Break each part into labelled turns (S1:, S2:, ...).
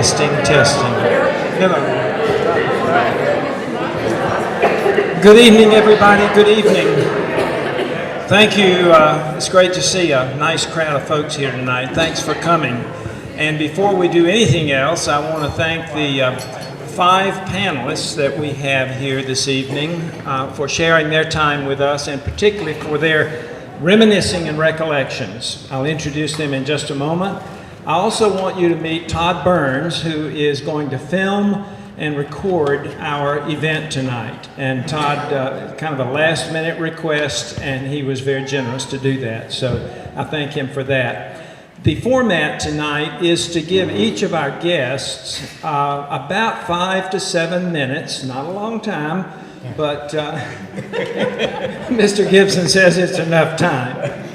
S1: Testing. Hello. Good evening, everybody. Good evening. Thank you. It's great to see a nice crowd of folks here tonight. Thanks for coming. And before we do anything else, I want to thank the 5 panelists that we have here this evening for sharing their time with us, and particularly for their reminiscing and recollections. I'll introduce them in just a moment. I also want you to meet Todd Burns, who is going to film and record our event tonight. And Todd, kind of a last-minute request, and he was very generous to do that. So I thank him for that. The format tonight is to give each of our guests about 5 to 7 minutes, not a long time, but Mr. Gibson says it's enough time,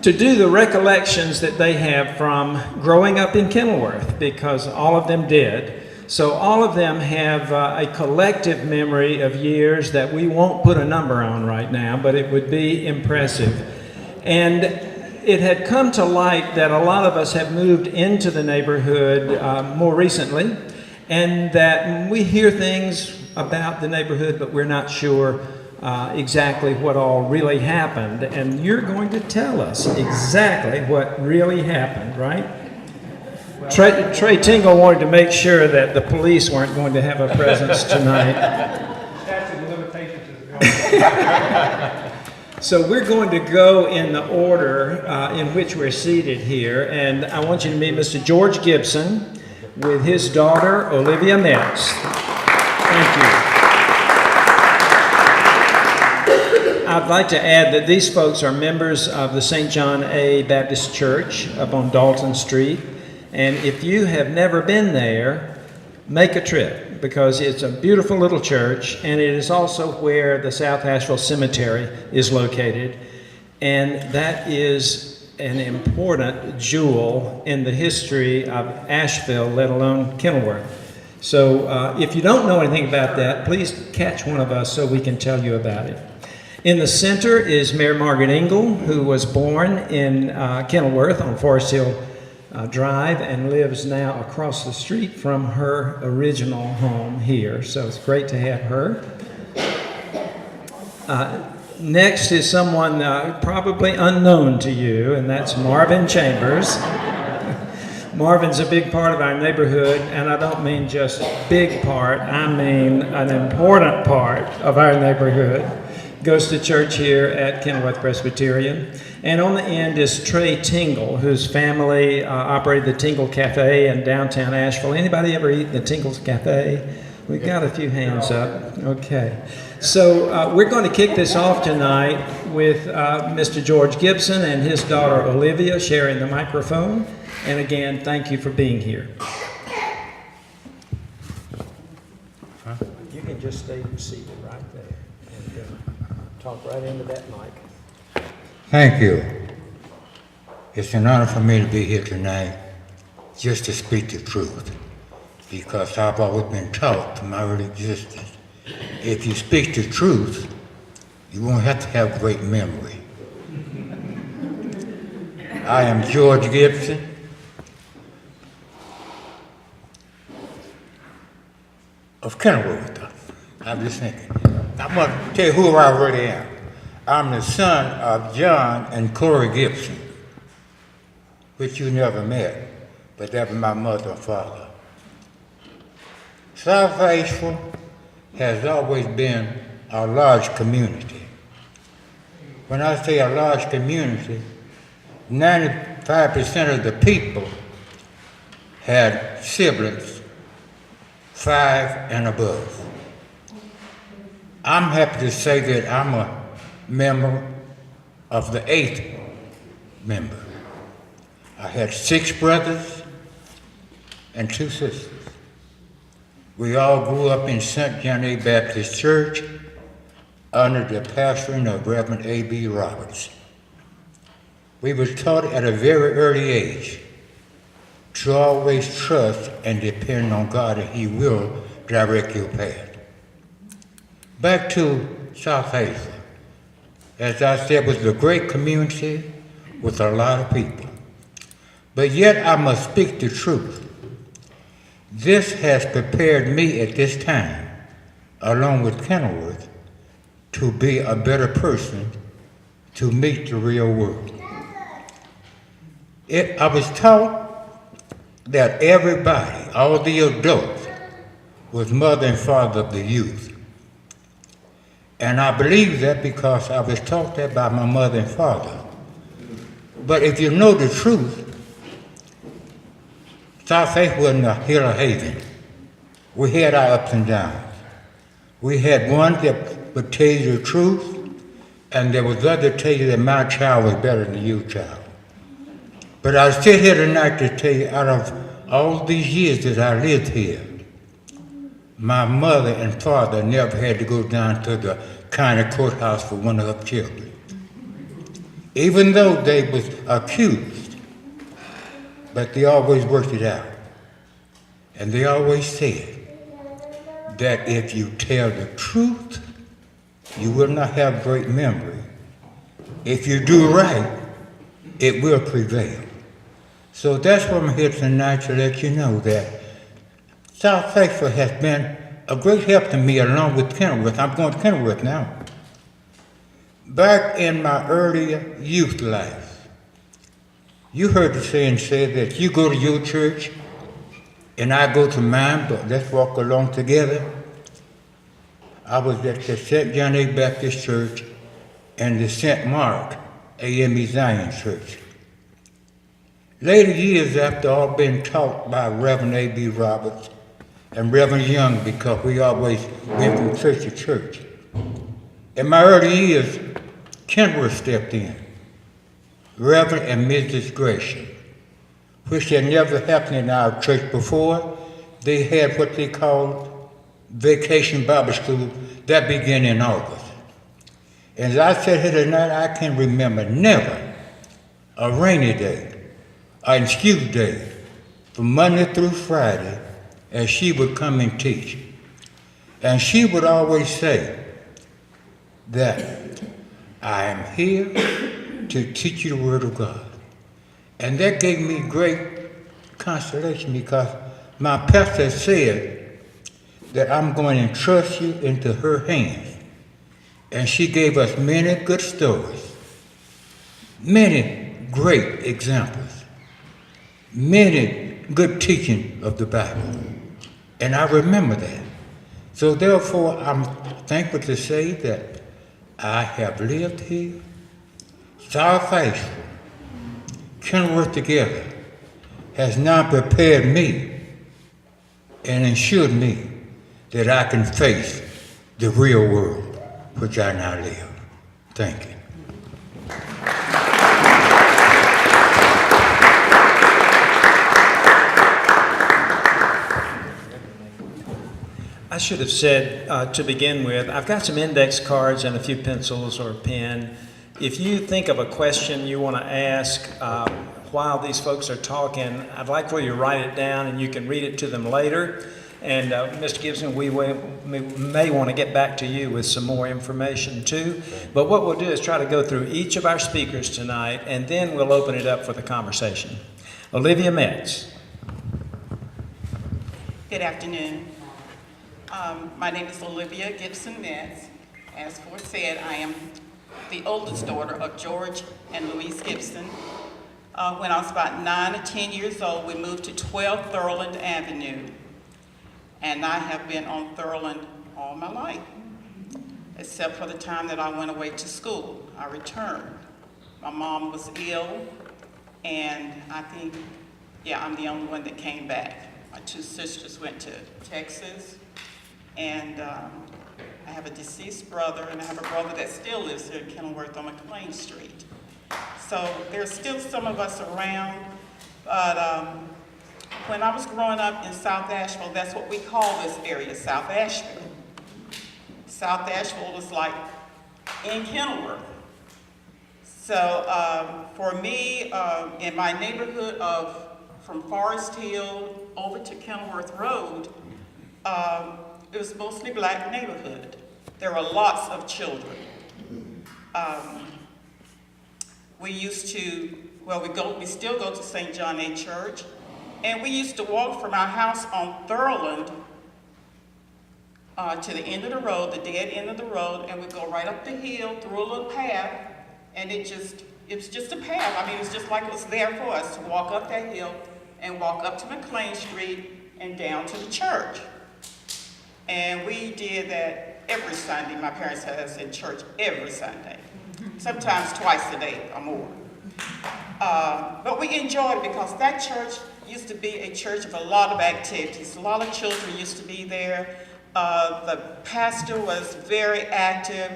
S1: to do the recollections that they have from growing up in Kenilworth, because all of them did. So all of them have a collective memory of years that we won't put a number on right now, but it would be impressive. And it had come to light that a lot of us have moved into the neighborhood more recently, and that we hear things about the neighborhood, but we're not sure exactly what all really happened. And you're going to tell us exactly what really happened, right? Trey Tingle wanted to make sure that the police weren't going to have a presence tonight.
S2: Statute of limitations is going.
S1: So we're going to go in the order in which we're seated here, and I want you to meet Mr. George Gibson with his daughter, Olivia Metz. Thank you. I'd like to add that these folks are members of the St. John A. Baptist Church up on Dalton Street, and if you have never been there, make a trip, because it's a beautiful little church, and it is also where the South Asheville Cemetery is located, and that is an important jewel in the history of Asheville, let alone Kenilworth. So if you don't know anything about that, please catch one of us so we can tell you about it. In the center is Mayor Margaret Ingle, who was born in Kenilworth on Forest Hill Drive and lives now across the street from her original home here. So it's great to have her. Next is someone probably unknown to you, and that's Marvin Chambers. Marvin's a big part of our neighborhood, and I don't mean just big part, I mean an important part of our neighborhood. Goes to church here at Kenilworth Presbyterian. And on the end is Trey Tingle, whose family operated the Tingle Cafe in downtown Asheville. Anybody ever eat the Tingle's Cafe? We've got a few hands up. Okay. So we're going to kick this off tonight with Mr. George Gibson and his daughter Olivia sharing the microphone. And again, thank you for being here. You can just stay seated right there and talk right into that mic.
S3: Thank you. It's an honor for me to be here tonight just to speak the truth, because I've always been taught from my early existence, if you speak the truth, you won't have to have great memory. I am George Gibson. Of Kenilworth. I'm just thinking. I'm going to tell you who I really am. I'm the son of John and Cora Gibson, which you never met, but that was my mother and father. South Asheville has always been a large community. When I say a large community, 95% of the people had siblings 5 and above. I'm happy to say that I'm a member of the 8th member. I had 6 brothers and 2 sisters. We all grew up in St. John A. Baptist Church under the pastoring of Reverend A.B. Roberts. We were taught at a very early age to always trust and depend on God, and He will direct your path. Back to South Asheville. As I said, it was a great community with a lot of people. But yet I must speak the truth. This has prepared me at this time, along with Kenilworth, to be a better person to meet the real world. I was taught that everybody, all the adults, was mother and father of the youth. And I believe that because I was taught that by my mother and father. But if you know the truth, South Faith wasn't a hill of haven. We had our ups and downs. We had one that would tell you the truth, and there was other that tell you that my child was better than your child. But I sit here tonight to tell you, out of all these years that I lived here, my mother and father never had to go down to the county courthouse for one of her children. Even though they was accused, but they always worked it out. And they always said that if you tell the truth, you will not have great memory. If you do right, it will prevail. So that's why I'm here tonight, to let you know that South Faithful has been a great help to me, along with Kenilworth. I'm going to Kenilworth now. Back in my earlier youth life, you heard the saying said that you go to your church and I go to mine, but let's walk along together. I was at the St. John A. Baptist Church and the St. Mark AME Zion Church. Later years, after all been taught by Reverend A.B. Roberts and Reverend Young, because we always went from church to church. In my early years, Kenilworth stepped in, Reverend and Mrs. Gresham, which had never happened in our church before. They had what they called Vacation Bible School that began in August. And as I said here tonight, I can remember never a rainy day, an excuse day, from Monday through Friday, as she would come and teach. And she would always say that I am here to teach you the Word of God. And that gave me great consolation, because my pastor said that I'm going to entrust you into her hands. And she gave us many good stories, many great examples, many good teaching of the Bible. And I remember that. So therefore, I'm thankful to say that I have lived here, South Faithful, Kenilworth together, has now prepared me and ensured me that I can face the real world which I now live. Thank you.
S1: I should have said to begin with, I've got some index cards and a few pencils or a pen. If you think of a question you want to ask while these folks are talking, I'd like for you to write it down and you can read it to them later. And Mr. Gibson, we may want to get back to you with some more information too. But what we'll do is try to go through each of our speakers tonight, and then we'll open it up for the conversation. Olivia Metz.
S4: Good afternoon. My name is Olivia Gibson Metz. As said, I am the oldest daughter of George and Louise Gibson. When I was about 9 or 10 years old, we moved to 12 Thurland Avenue. And I have been on Thurland all my life, except for the time that I went away to school. I returned. My mom was ill, and I think, I'm the only one that came back. My two sisters went to Texas, and I have a deceased brother, and I have a brother that still lives here in Kenilworth on McLean Street. So there's still some of us around, but when I was growing up in South Asheville, that's what we call this area, South Asheville. South Asheville was like in Kenilworth. So for me, in my neighborhood from Forest Hill over to Kenilworth Road, it was mostly black neighborhood. There were lots of children. We used to, we still go to St. John A. Church, And we used to walk from our house on Thurland to the end of the road, the dead end of the road, and we'd go right up the hill through a little path, and it was just a path. I mean, it's just like it was there for us to walk up that hill and walk up to McLean Street and down to the church. And we did that every Sunday. My parents had us in church every Sunday, sometimes twice a day or more. But we enjoyed it because that church used to be a church of a lot of activities. A lot of children used to be there. The pastor was very active.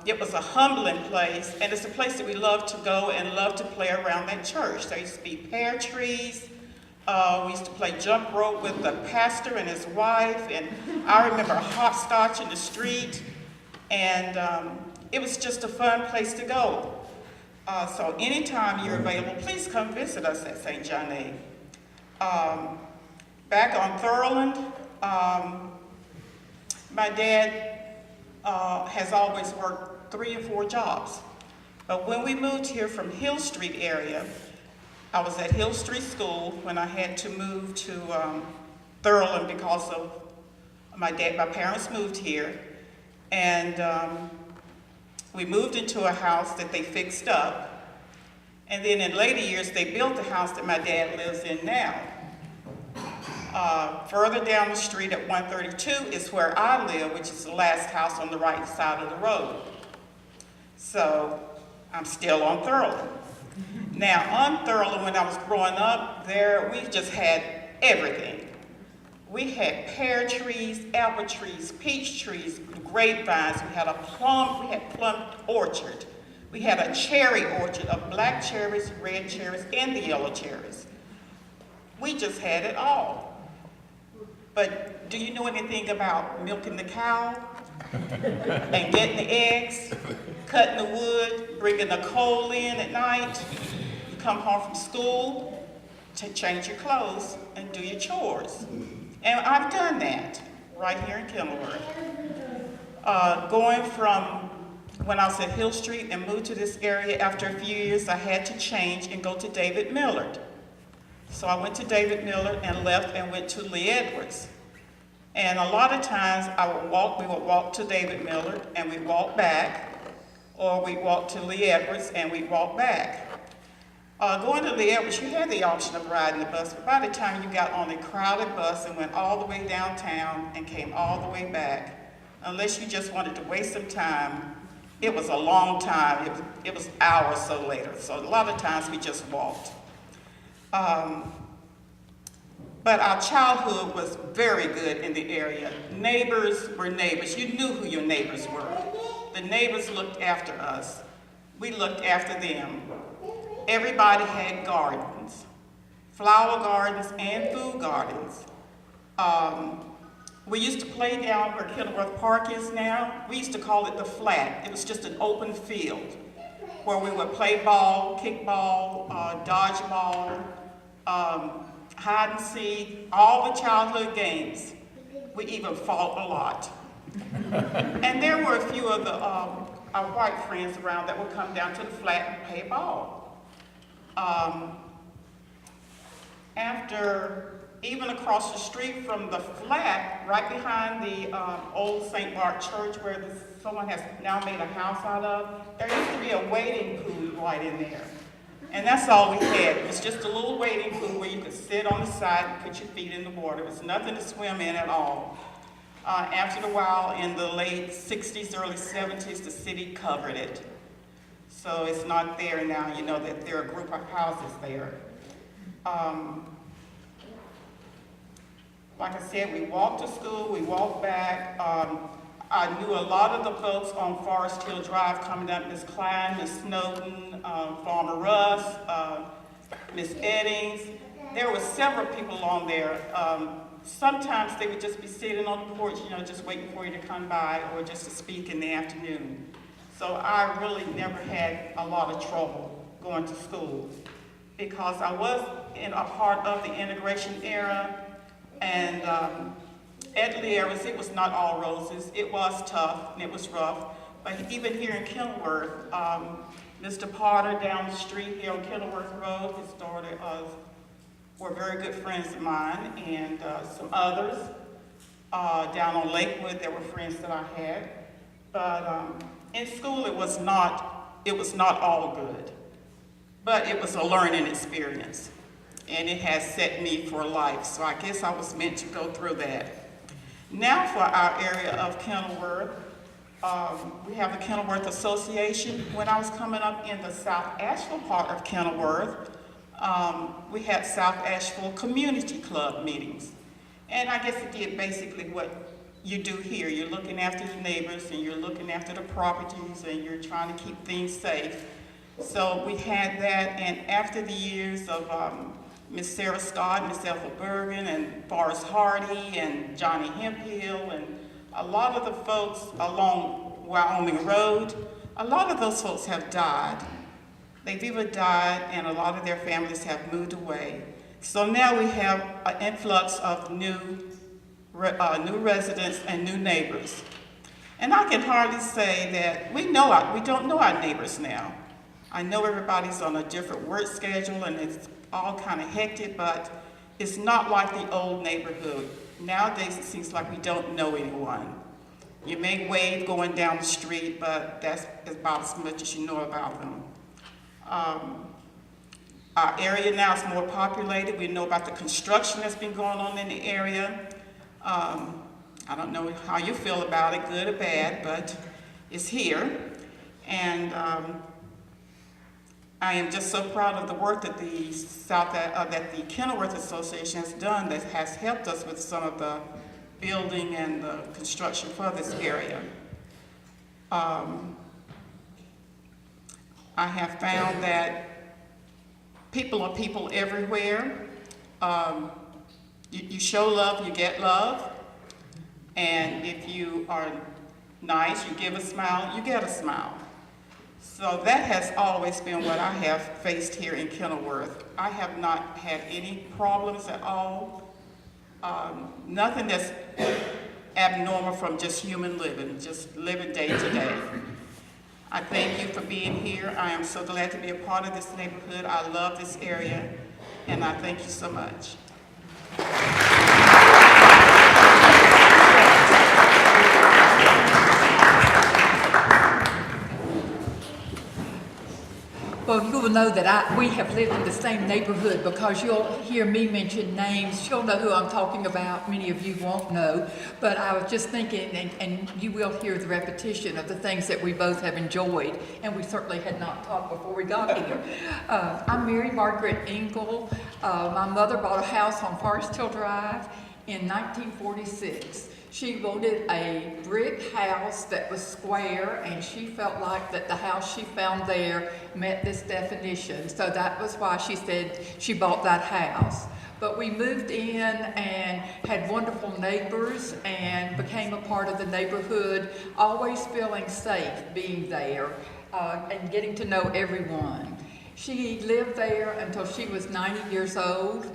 S4: It was a humbling place, and it's a place that we love to go and love to play around that church. There used to be pear trees. We used to play jump rope with the pastor and his wife, and I remember hopscotch in the street, and it was just a fun place to go. So anytime you're available, please come visit us at St. John A. Back on Thurland, my dad has always worked 3 and 4 jobs. But when we moved here from Hill Street area, I was at Hill Street School when I had to move to Thurland because of my parents moved here. And we moved into a house that they fixed up. And then in later years, they built the house that my dad lives in now. Further down the street at 132 is where I live, which is the last house on the right side of the road. So I'm still on Thurland. Now on Thurland, when I was growing up there, we just had everything. We had pear trees, apple trees, peach trees, grapevines. We had plum orchard. We had a cherry orchard of black cherries, red cherries, and the yellow cherries. We just had it all. But do you know anything about milking the cow and getting the eggs, cutting the wood, bringing the coal in at night? You come home from school to change your clothes and do your chores. And I've done that right here in Kenilworth. Going from when I was at Hill Street and moved to this area, after a few years, I had to change and go to David Millard. So I went to David Millard and left and went to Lee Edwards. And a lot of times we would walk to David Millard and we'd walk back, or we'd walk to Lee Edwards and we'd walk back. Going to Lee Edwards, you had the option of riding the bus, but by the time you got on a crowded bus and went all the way downtown and came all the way back, unless you just wanted to waste some time, it was a long time. It was hours so later. So a lot of times we just walked. But our childhood was very good in the area. Neighbors were neighbors. You knew who your neighbors were. The neighbors looked after us. We looked after them. Everybody had gardens, flower gardens and food gardens. We used to play down where Kenilworth Park is now. We used to call it the flat. It was just an open field where we would play ball, kickball, dodgeball, hide and seek, all the childhood games. We even fought a lot. And there were a few of our white friends around that would come down to the flat and play ball. Even across the street from the flat, right behind the old St. Bart Church where someone has now made a house out of, there used to be a wading pool right in there. And that's all we had. It was just a little wading pool where you could sit on the side and put your feet in the water. It was nothing to swim in at all. After a while, in the late 60s, early 70s, the city covered it. So it's not there now. You know that there are a group of houses there. Like I said, we walked to school, we walked back. I knew a lot of the folks on Forest Hill Drive coming up, Miss Klein, Miss Snowden, Farmer Russ, Miss Eddings. There were several people on there. Sometimes they would just be sitting on the porch, you know, just waiting for you to come by or just to speak in the afternoon. So I really never had a lot of trouble going to school because I was in a part of the integration era. And at Lee Edwards, it was not all roses. It was tough and it was rough. But even here in Kenilworth, Mr. Potter down the street here on Kenilworth Road, his daughter were very good friends of mine, and some others. Down on Lakewood, there were friends that I had. But in school, it was not all good. But it was a learning experience, and it has set me for life. So I guess I was meant to go through that. Now for our area of Kenilworth, we have the Kenilworth Association. When I was coming up in the South Asheville part of Kenilworth, we had South Asheville Community Club meetings. And I guess it did basically what you do here. You're looking after the neighbors, and you're looking after the properties, and you're trying to keep things safe. So we had that, and after the years of Miss Sarah Scott, Miss Ethel Bergen, and Forrest Hardy, and Johnny Hemphill, and a lot of the folks along Wyoming Road, a lot of those folks have died. They've either died, and a lot of their families have moved away. So now we have an influx of new residents and new neighbors. And I can hardly say that we don't know our neighbors now. I know everybody's on a different work schedule, and it's all kind of hectic, but it's not like the old neighborhood. Nowadays, it seems like we don't know anyone. You may wave going down the street, but that's about as much as you know about them. Our area now is more populated. We know about the construction that's been going on in the area. I don't know how you feel about it, good or bad, but it's here. And I am just so proud of the work that the Kenilworth Association has done that has helped us with some of the building and the construction for this area. I have found that people are people everywhere. You show love, you get love. And if you are nice, you give a smile, you get a smile. So that has always been what I have faced here in Kenilworth. I have not had any problems at all. Nothing that's abnormal from just human living, just living day to day. I thank you for being here. I am so glad to be a part of this neighborhood. I love this area, and I thank you so much.
S5: Well, you will know that we have lived in the same neighborhood, because you'll hear me mention names. You'll know who I'm talking about. Many of you won't know. But I was just thinking, and you will hear the repetition of the things that we both have enjoyed, and we certainly had not talked before we got here. I'm Mary Margaret Engel. My mother bought a house on Forest Hill Drive in 1946. She wanted a brick house that was square, and she felt like that the house she found there met this definition. So that was why she said she bought that house. But we moved in and had wonderful neighbors and became a part of the neighborhood, always feeling safe being there and getting to know everyone. She lived there until she was 90 years old.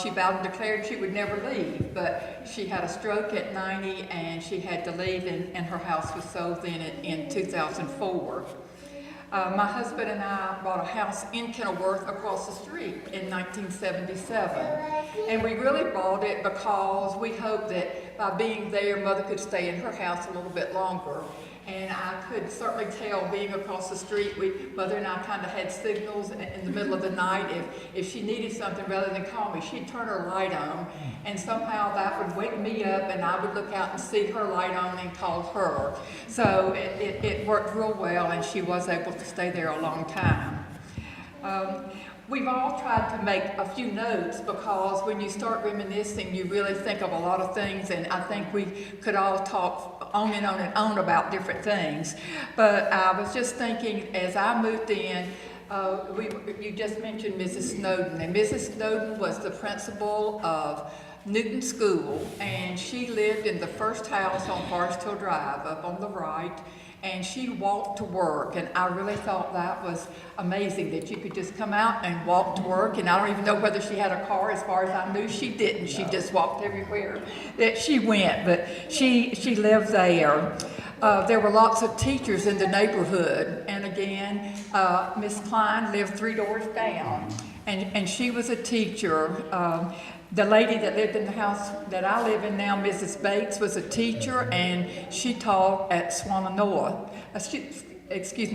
S5: She vowed and declared she would never leave, but she had a stroke at 90 and she had to leave, and her house was sold then in 2004. My husband and I bought a house in Kenilworth across the street in 1977. And we really bought it because we hoped that by being there, Mother could stay in her house a little bit longer. And I could certainly tell, being across the street, Mother and I kind of had signals in the middle of the night. If she needed something, rather than call me, she'd turn her light on, and somehow that would wake me up, and I would look out and see her light on and call her. So it worked real well, and she was able to stay there a long time. We've all tried to make a few notes, because when you start reminiscing, you really think of a lot of things, and I think we could all talk on and on and on about different things. But I was just thinking, as I moved in, you just mentioned Mrs. Snowden, and Mrs. Snowden was the principal of Newton School, and she lived in the first house on Forest Hill Drive up on the right, and she walked to work, and I really thought that was amazing that you could just come out and walk to work. And I don't even know whether she had a car. As far as I knew, she didn't. She just walked everywhere that she went, but she lived there. There were lots of teachers in the neighborhood, and again, Miss Klein lived 3 doors down. and she was a teacher. The lady that lived in the house that I live in now, Mrs. Bates, was a teacher, and she taught at Swannanoa.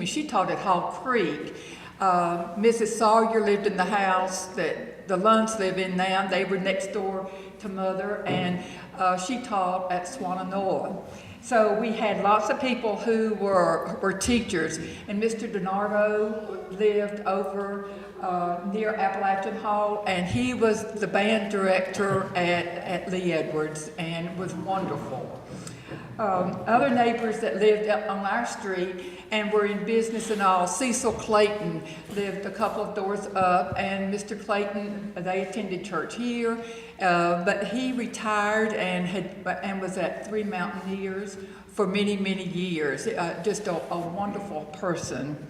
S5: She taught at Hall Creek. Mrs. Sawyer lived in the house that the Lunds live in now. They were next door to Mother, and she taught at Swannanoa. So we had lots of people who were teachers, and Mr. DiNardo lived over near Appalachian Hall, and he was the band director at Lee Edwards, and was wonderful. Other neighbors that lived up on our street and were in business and all, Cecil Clayton lived a couple of doors up, and Mr. Clayton, they attended church here, but he retired and was at Three Mountaineers for many, many years. Just a wonderful person.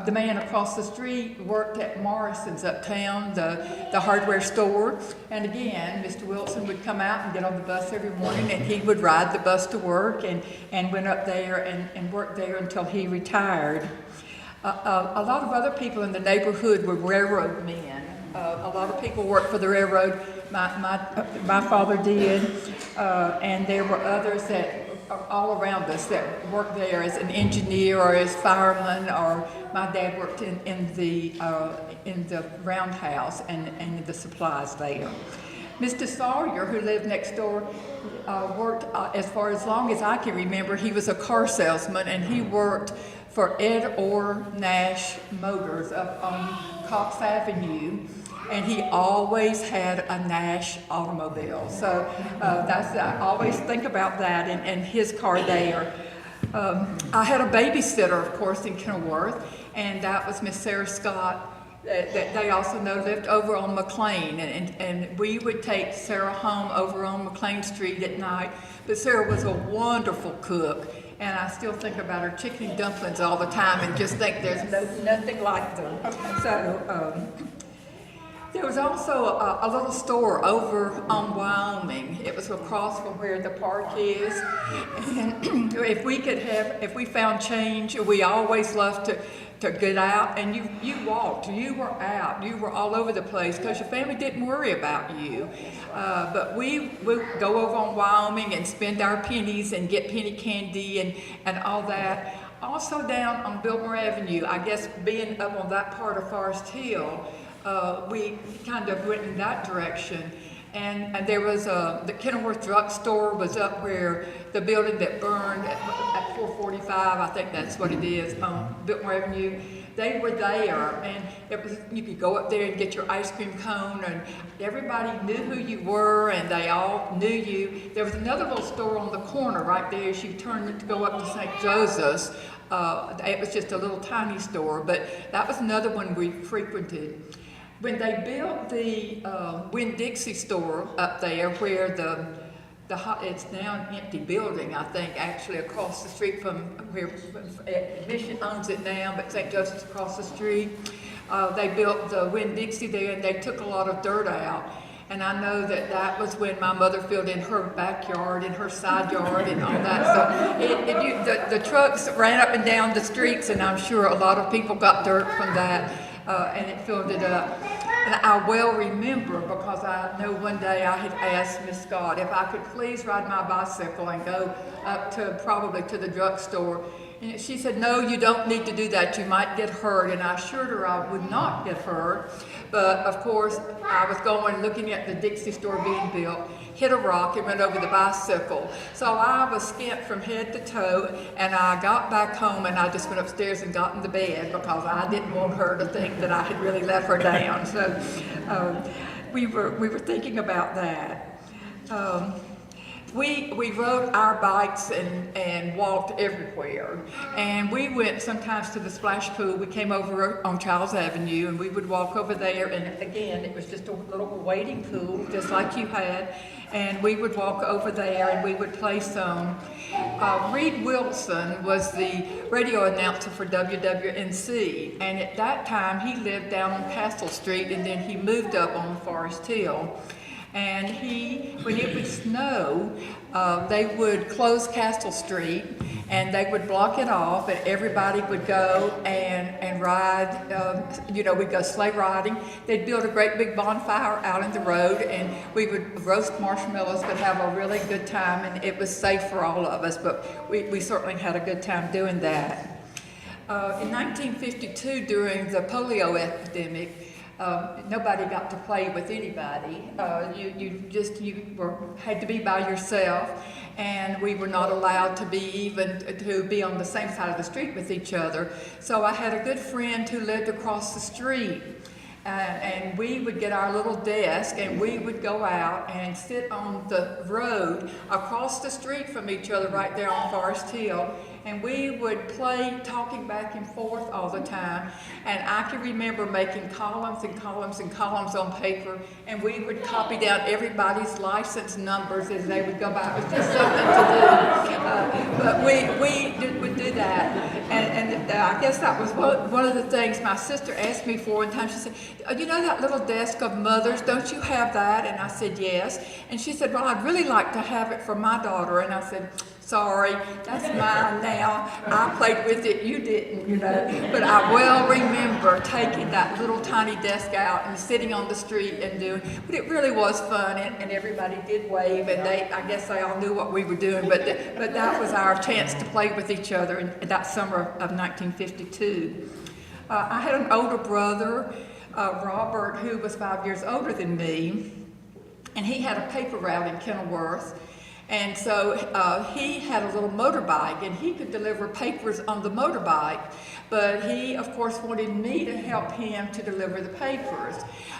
S5: The man across the street worked at Morrison's uptown, the hardware store. And again, Mr. Wilson would come out and get on the bus every morning, and he would ride the bus to work and went up there and worked there until he retired. A lot of other people in the neighborhood were railroad men. A lot of people worked for the railroad. My father did, and there were others that all around us that worked there as an engineer or as fireman, or my dad worked in the roundhouse and in the supplies there. Mr. Sawyer, who lived next door, worked as far as long as I can remember. He was a car salesman, and he worked for Ed Orr Nash Motors up on Cox Avenue. And he always had a Nash automobile. So I always think about that and his car there. I had a babysitter, of course, in Kenilworth, and that was Miss Sarah Scott, that they also know lived over on McLean. And we would take Sarah home over on McLean Street at night. But Sarah was a wonderful cook. And I still think about her chicken dumplings all the time and just think there's nothing like them. So, there was also a little store over on Wyoming. It was across from where the park is. And if we found change, we always loved to get out. And you walked, you were out, you were all over the place because your family didn't worry about you. But we would go over on Wyoming and spend our pennies and get penny candy and all that. Also down on Biltmore Avenue, I guess being up on that part of Forest Hill, we kind of went in that direction. And there was the Kenilworth drugstore was up where the building that burned at 445, I think that's what it is, on Biltmore Avenue. They were there, and you could go up there and get your ice cream cone, and everybody knew who you were, and they all knew you. There was another little store on the corner right there as you turned to go up to St. Joseph's. It was just a little tiny store, but that was another one we frequented. When they built the Winn-Dixie store up there, where it's now an empty building, I think, actually across the street from where Mission owns it now, but St. Joseph's across the street. They built the Winn-Dixie there, and they took a lot of dirt out. And I know that was when my mother filled in her backyard and her side yard and all that. So the trucks ran up and down the streets, and I'm sure a lot of people got dirt from that, and it filled it up. And I well remember, because I know one day I had asked Miss Scott if I could please ride my bicycle and go up probably to the drugstore. And she said, "No, you don't need to do that. You might get hurt." And I assured her I would not get hurt. But of course, I was looking at the Dixie store being built, hit a rock and went over the bicycle. So I was skint from head to toe, and I got back home and I just went upstairs and got in the bed because I didn't want her to think that I had really let her down. So we were thinking about that. We rode our bikes and walked everywhere. And we went sometimes to the splash pool. We came over on Charles Avenue, and we would walk over there. And again, it was just a little wading pool, just like you had. And we would walk over there, and we would play some. Reed Wilson was the radio announcer for WWNC. And at that time, he lived down on Castle Street, and then he moved up on Forest Hill. And when it would snow, they would close Castle Street and they would block it off, and everybody would go and ride, we'd go sleigh riding. They'd build a great big bonfire out in the road, and we would roast marshmallows, but have a really good time, and it was safe for all of us, but we certainly had a good time doing that. In 1952, during the polio epidemic, nobody got to play with anybody. You had to be by yourself, and we were not allowed to be on the same side of the street with each other. So I had a good friend who lived across the street, and we would get our little desk and we would go out and sit on the road across the street from each other right there on Forest Hill. And we would play talking back and forth all the time. And I can remember making columns and columns and columns on paper, and we would copy down everybody's license numbers as they would go by. It was just something to do. But we would do that. And I guess that was one of the things my sister asked me for one time. She said, you know that little desk of Mother's, don't you have that? And I said, yes. And she said, well, I'd really like to have it for my daughter. And I said, sorry, that's mine now. I played with it, you didn't, But I well remember taking that little tiny desk out and sitting on the street and doing, but it really was fun, and everybody did wave, and I guess they all knew what we were doing, but that was our chance to play with each other in that summer of 1952. I had an older brother, Robert, who was 5 years older than me, and he had a paper route in Kenilworth. And so he had a little motorbike, and he could deliver papers on the motorbike, but he, of course, wanted me to help him to deliver the papers.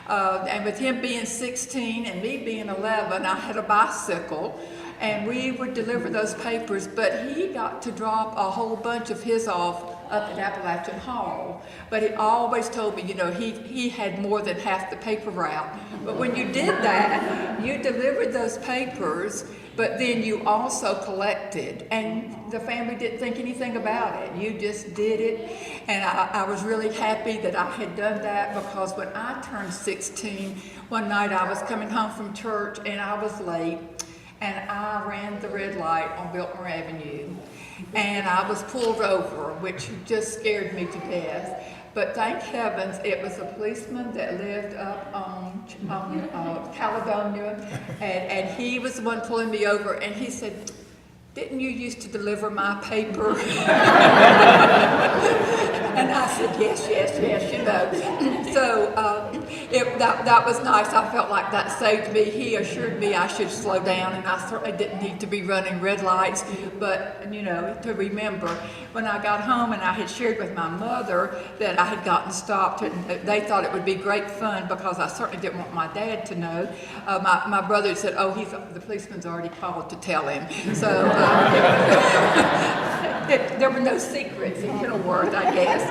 S5: And with him being 16 and me being 11, I had a bicycle, and we would deliver those papers, but he got to drop a whole bunch of his off up at Appalachian Hall. But he always told me, he had more than half the paper route. But when you did that, you delivered those papers, but then you also collected, and the family didn't think anything about it. You just did it, and I was really happy that I had done that, because when I turned 16, one night I was coming home from church and I was late, and I ran the red light on Biltmore Avenue, and I was pulled over, which just scared me to death. But thank heavens, it was a policeman that lived up on Caledonia, and he was the one pulling me over, and he said, didn't you used to deliver my paper? And I said, yes. So that was nice. I felt like that saved me. He assured me I should slow down, and I certainly didn't need to be running red lights. But, to remember, when I got home and I had shared with my mother that I had gotten stopped, and they thought it would be great fun, because I certainly didn't want my dad to know. My brother said, the policeman's already called to tell him. So there were no secrets in Kenilworth, I guess.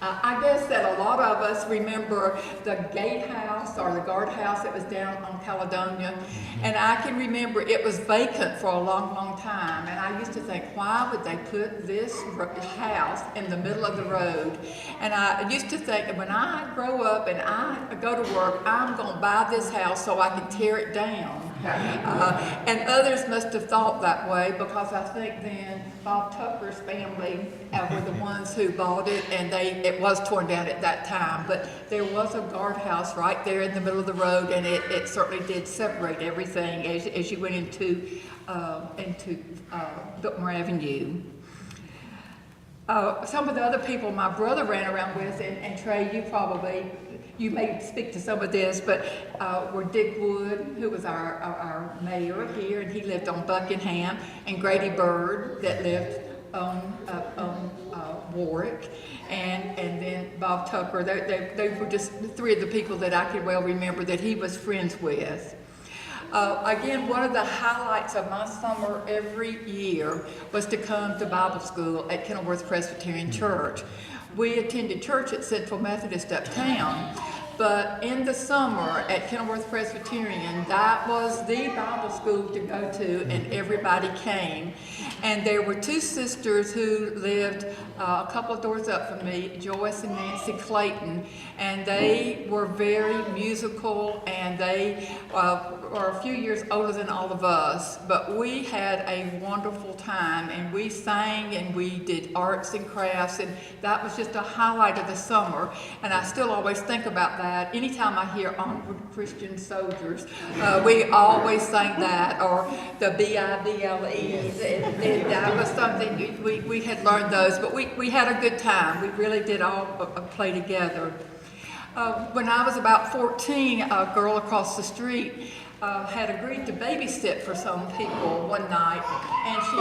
S5: I guess that a lot of us remember the gatehouse or the guardhouse that was down on Caledonia, and I can remember it was vacant for a long, long time, and I used to think, why would they put this house in the middle of the road? And I used to think, when I grow up and I go to work, I'm going to buy this house so I can tear it down. And others must have thought that way, because I think then Bob Tucker's family were the ones who bought it, and it was torn down at that time. But there was a guardhouse right there in the middle of the road, and it certainly did separate everything as you went into Biltmore Avenue. Some of the other people my brother ran around with, and Trey, you may speak to some of this, but were Dick Wood, who was our mayor here, and he lived on Buckingham, and Grady Bird, that lived on Warwick, and then Bob Tucker. They were just three of the people that I could well remember that he was friends with. Again, one of the highlights of my summer every year was to come to Bible school at Kenilworth Presbyterian Church. We attended church at Central Methodist uptown, But in the summer at Kenilworth Presbyterian, that was the Bible school to go to, and everybody came. And there were two sisters who lived a couple of doors up from me, Joyce and Nancy Clayton, and they were very musical, and they were a few years older than all of us. But we had a wonderful time, and we sang, and we did arts and crafts, and that was just a highlight of the summer. And I still always think about that. Anytime I hear Onward Christian Soldiers, we always sang that, or the B-I-B-L-E's, and that was something, we had learned those, but we had a good time. We really did all play together. When I was about 14, a girl across the street had agreed to babysit for some people one night, and she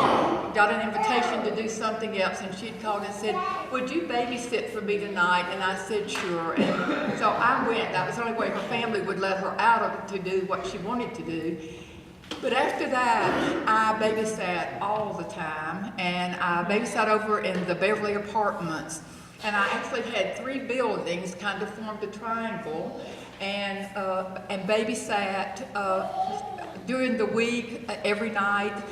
S5: got an invitation to do something else, and she'd called and said, "Would you babysit for me tonight?" And I said, "Sure." And so I went. That was the only way her family would let her out to do what she wanted to do. But after that, I babysat all the time, and I babysat over in the Beverly Apartments. And I actually had 3 buildings, kind of formed a triangle, and babysat during the week, every night,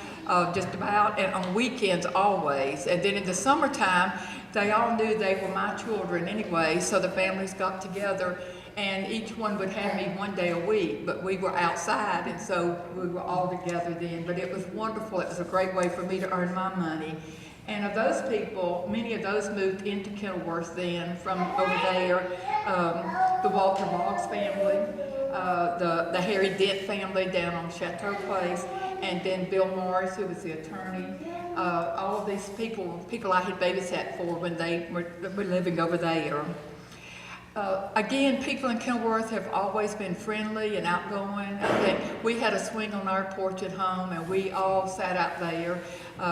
S5: just about, and on weekends always. And then in the summertime, they all knew they were my children anyway, so the families got together, and each one would have me one day a week, but we were outside, and so we were all together then. But it was wonderful. It was a great way for me to earn my money. And of those people, many of those moved into Kenilworth then from over there. The Walter Boggs family, the Harry Dent family down on Chateau Place, and then Bill Morris, who was the attorney. All of these people I had babysat for when they were living over there. Again, people in Kenilworth have always been friendly and outgoing. We had a swing on our porch at home, and we all sat out there.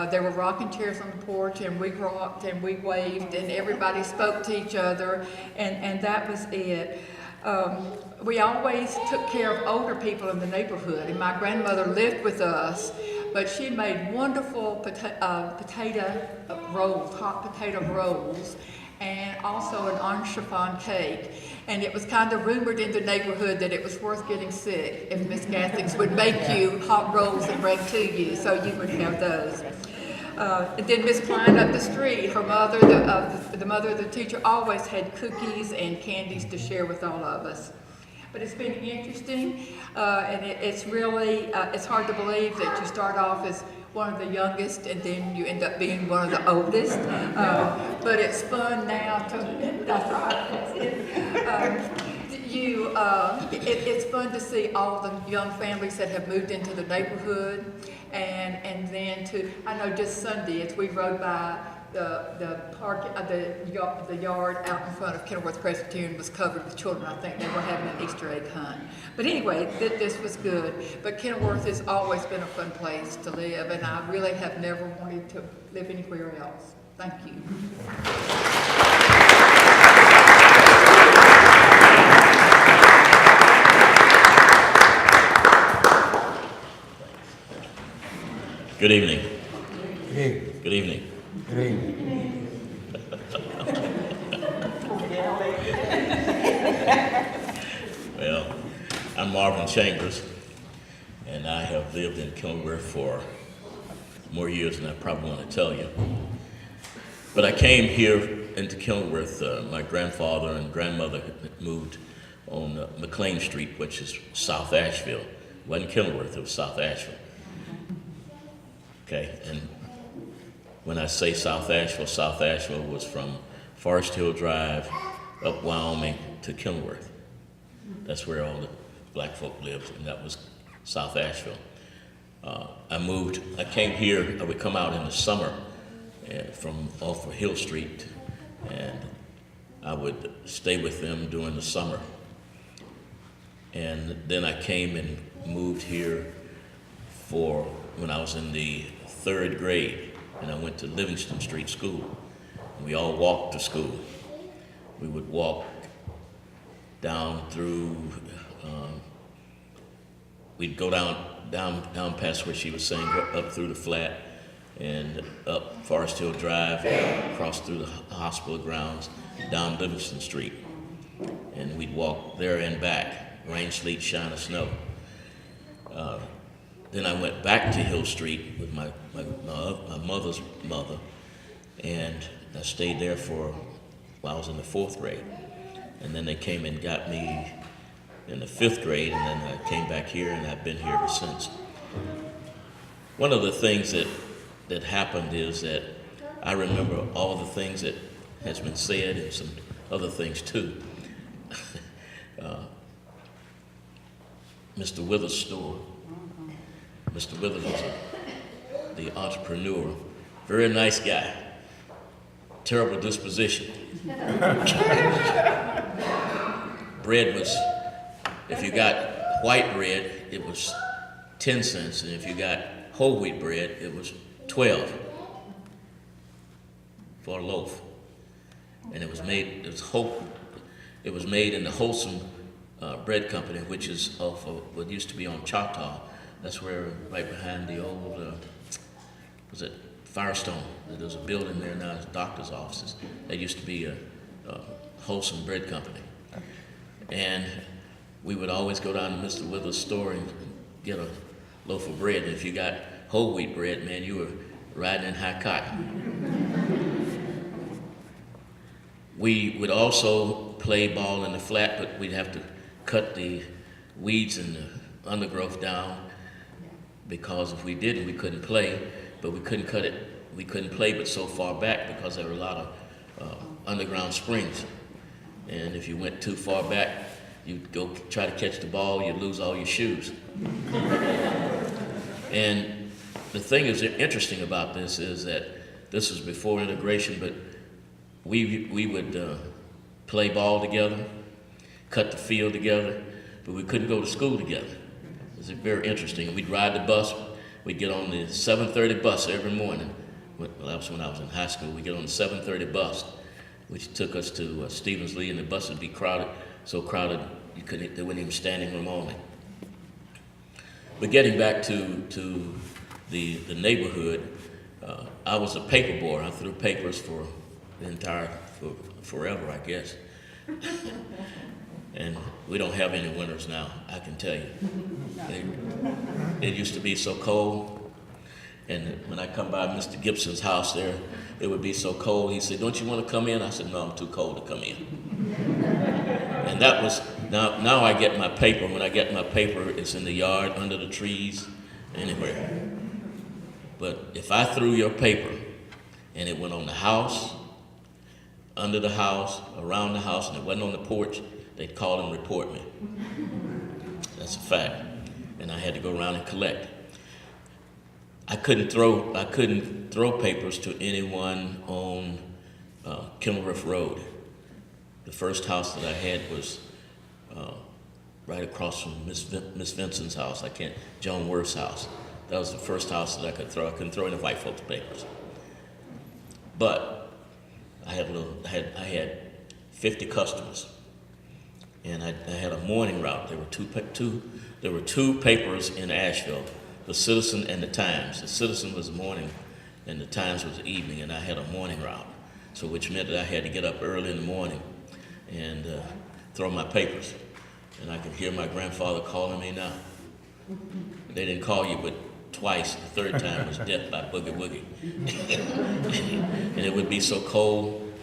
S5: There were rocking chairs on the porch, and we rocked and we waved, and everybody spoke to each other, and that was it. We always took care of older people in the neighborhood, and my grandmother lived with us, but she made wonderful potato rolls, hot potato rolls, and also an orange chiffon cake. And it was kind of rumored in the neighborhood that it was worth getting sick if Miss Gathings would make you hot rolls and bring to you, so you would have those. And then Miss Klein up the street, her mother, the mother of the teacher, always had cookies and candies to share with all of us. But it's been interesting, and it's really, it's hard to believe that you start off as one of the youngest and then you end up being one of the oldest. But it's fun now to, that's right. It's fun to see all the young families that have moved into the neighborhood, and then I know just Sunday as we rode by the park, the yard out in front of Kenilworth Presbyterian was covered with children. I think they were having an Easter egg hunt. But anyway, this was good. But Kenilworth has always been a fun place to live, and I really have never wanted to live anywhere else. Thank you.
S6: Good evening.
S3: Hey,
S6: Good evening.
S3: hey.
S6: Well, I'm Marvin Chambers, and I have lived in Kenilworth for more years than I probably want to tell you. But I came here into Kenilworth. My grandfather and grandmother moved on McLean Street, which is South Asheville. It wasn't Kenilworth, it was South Asheville. Okay, and when I say South Asheville was from Forest Hill Drive up Wyoming to Kenilworth. That's where all the black folk lived, and that was South Asheville. I came here, I would come out in the summer from off of Hill Street, and I would stay with them during the summer. And then I came and moved here for when I was in the 3rd grade, and I went to Livingston Street School. We all walked to school. We would walk down through, we'd go down past where she was saying, up through the flat and up Forest Hill Drive, across through the hospital grounds, down Livingston Street. and we'd walk there and back, rain, sleet, shine, or snow. Then I went back to Hill Street with my mother's mother, and I stayed there while I was in the 4th grade. And then they came and got me in the 5th grade, and then I came back here, and I've been here ever since. One of the things that happened is that I remember all the things that has been said and some other things too. Mr. Withers' store. Mr. Withers was the entrepreneur. Very nice guy. Terrible disposition. Bread was, if you got white bread, it was 10 cents, and if you got whole wheat bread, it was 12 for a loaf. And it was made in the Wholesome Bread Company, which is off of what used to be on Choctaw. That's where, right behind the old, was it Firestone? There's a building there now, it's doctor's offices. There used to be a Wholesome Bread Company. And we would always go down to Mr. Withers' store and get a loaf of bread. And if you got whole wheat bread, man, you were riding in high cotton. We would also play ball in the flat, but we'd have to cut the weeds and the undergrowth down, because if we didn't, we couldn't play. But we couldn't cut it. We couldn't play but so far back because there were a lot of underground springs. And if you went too far back, you'd go try to catch the ball, you'd lose all your shoes. And the thing is interesting about this is that this was before integration, but we would play ball together, cut the field together, but we couldn't go to school together. It was very interesting. We'd ride the bus. We'd get on the 7:30 bus every morning. Well, that was when I was in high school. We'd get on the 7:30 bus, which took us to Stevens Lee, and the bus would be crowded, so crowded there wasn't even standing room only. But getting back to the neighborhood, I was a paper boy. I threw papers for forever, I guess. And we don't have any winters now, I can tell you. It used to be so cold, and when I come by Mr. Gibson's house there, it would be so cold. He said, "Don't you want to come in?" I said, "No, I'm too cold to come in." And that was, now I get my paper. When I get my paper, it's in the yard, under the trees, anywhere. But if I threw your paper and it went on the house, under the house, around the house, and it wasn't on the porch, they'd call and report me. That's a fact. And I had to go around and collect. I couldn't throw papers to anyone on Kenilworth Road. The first house that I had was right across from Miss Vincent's house. Joan Worth's house. That was the first house that I could throw. I couldn't throw any white folks' papers. But I had 50 customers, and I had a morning route. There were two papers in Asheville, the Citizen and the Times. The Citizen was the morning, and the Times was the evening, and I had a morning route, so which meant that I had to get up early in the morning and throw my papers. And I could hear my grandfather calling me now. They didn't call you but twice. The third time was Death by Boogie Woogie. And it would be so cold,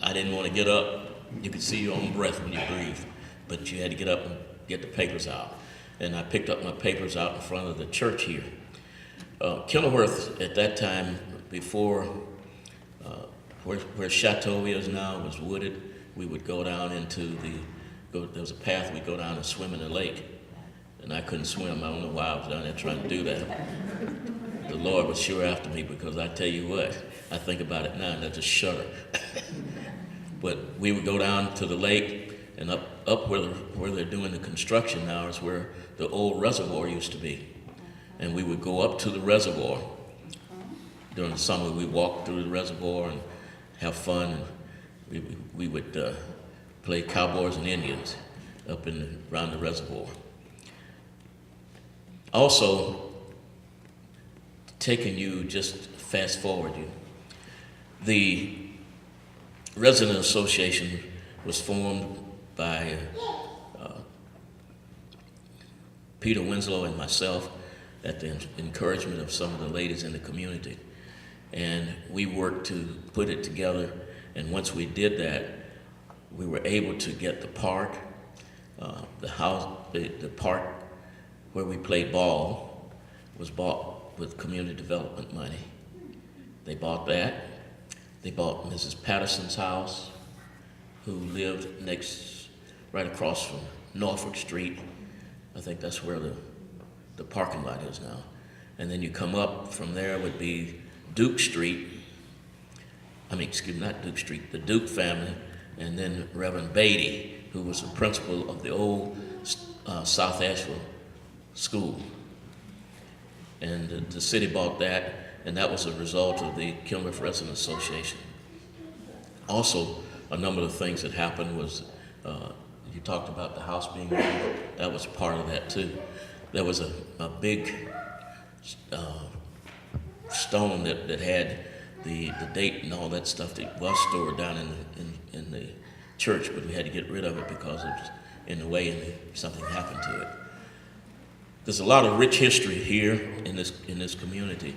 S6: I didn't want to get up. You could see your own breath when you breathed, but you had to get up and get the papers out. And I picked up my papers out in front of the church here. Kenilworth at that time, before where Chateau is now, was wooded. We would go down there was a path, we'd go down and swim in the lake. And I couldn't swim. I don't know why I was down there trying to do that. The Lord was sure after me, because I tell you what, I think about it now and I just shudder. But we would go down to the lake, and up where they're doing the construction now is where the old reservoir used to be. And we would go up to the reservoir. During the summer, we walked through the reservoir and have fun. And we would play cowboys and Indians up around the reservoir. Also, just fast forward you, the resident association was formed by Peter Winslow and myself at the encouragement of some of the ladies in the community. And we worked to put it together, and once we did that, we were able to get the park, the park where we played ball was bought with community development money. They bought that. They bought Mrs. Patterson's house, who lived right across from Norfolk Street. I think that's where the parking lot is now. And then you come up from there would be Duke Street. Not Duke Street, the Duke family, and then Reverend Beatty, who was the principal of the old South Asheville school. And the city bought that, and that was a result of the Kenilworth Resident Association. Also, a number of things that happened was, you talked about the house being moved, that was part of that too. There was a big stone that had the date and all that stuff that was stored down in the church, but we had to get rid of it because it was in the way and something happened to it. There's a lot of rich history here in this community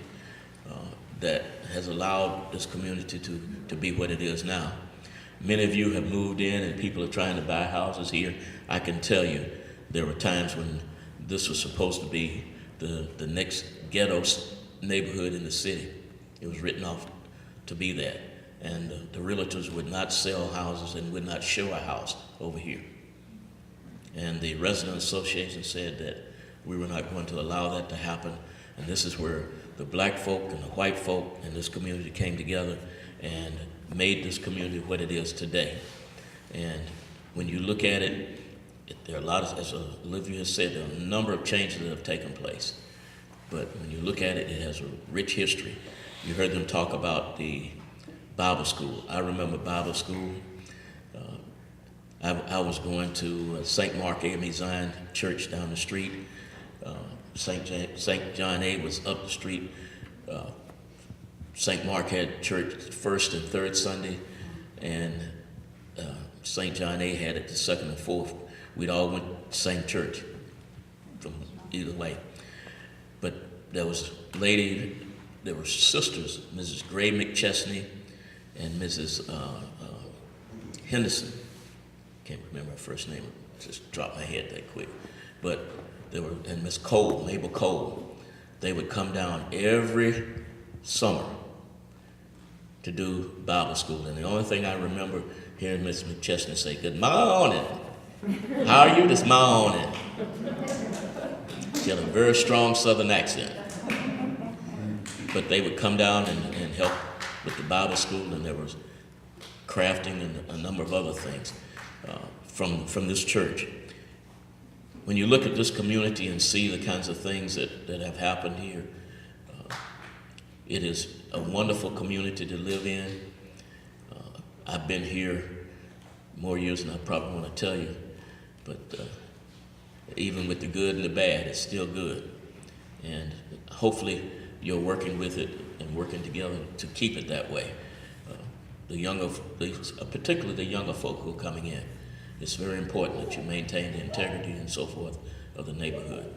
S6: that has allowed this community to be what it is now. Many of you have moved in and people are trying to buy houses here. I can tell you there were times when this was supposed to be the next ghetto neighborhood in the city. It was written off to be that. And the realtors would not sell houses and would not show a house over here. And the resident association said that we were not going to allow that to happen. And this is where the black folk and the white folk in this community came together and made this community what it is today. And when you look at it, there are a lot of, as Olivia has said, there are a number of changes that have taken place. But when you look at it, it has a rich history. You heard them talk about the Bible school. I remember Bible school. I was going to St. Mark AME Zion Church down the street. St. John A was up the street. St. Mark had church first and third Sunday, and St. John A had it the second and fourth. We'd all went to the same church from either way. But there were sisters, Mrs. Gray McChesney and Mrs. Henderson. Can't remember her first name, just dropped my head that quick. But and Miss Cole, Mabel Cole, they would come down every summer to do Bible school. And the only thing I remember hearing Miss McChesney say, "Good morning. How are you this morning?" She had a very strong Southern accent. But they would come down and help with the Bible school, and there was crafting and a number of other things from this church. When you look at this community and see the kinds of things that have happened here, it is a wonderful community to live in. I've been here more years than I probably want to tell you, but even with the good and the bad, it's still good. And hopefully you're working with it and working together to keep it that way. Particularly the younger folk who are coming in, it's very important that you maintain the integrity and so forth of the neighborhood.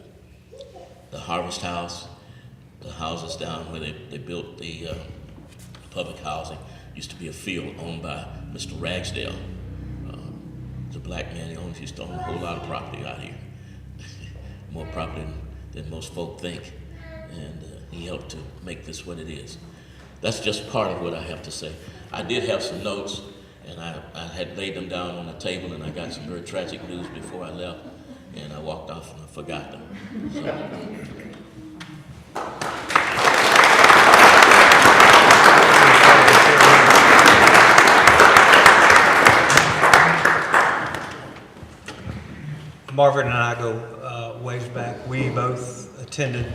S6: The Harvest House, the houses down where they built the public housing, used to be a field owned by Mr. Ragsdale. The black man, he used to own a whole lot of property out here. More property than most folk think. And he helped to make this what it is. That's just part of what I have to say. I did have some notes, and I had laid them down on the table, and I got some very tragic news before I left, and I walked off and I forgot them.
S2: Margaret and I go ways back. We both attended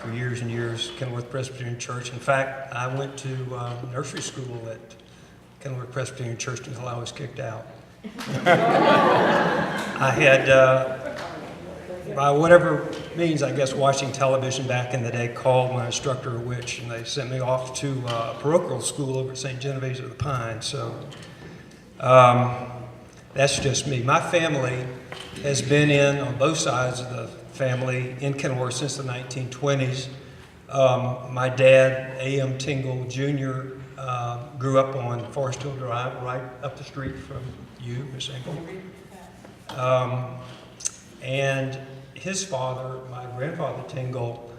S2: for years and years Kenilworth Presbyterian Church. In fact, I went to nursery school at Kenilworth Presbyterian Church until I was kicked out. I had, by whatever means, I guess, watching television back in the day, called my instructor a witch, and they sent me off to parochial school over at St. Genevieve's of the Pines. So That's just me. My family has been in, on both sides of the family, in Kenilworth since the 1920s. My dad, A.M. Tingle Jr., grew up on Forest Hill Drive, right up the street from you, Miss Engel. And his father, my grandfather Tingle,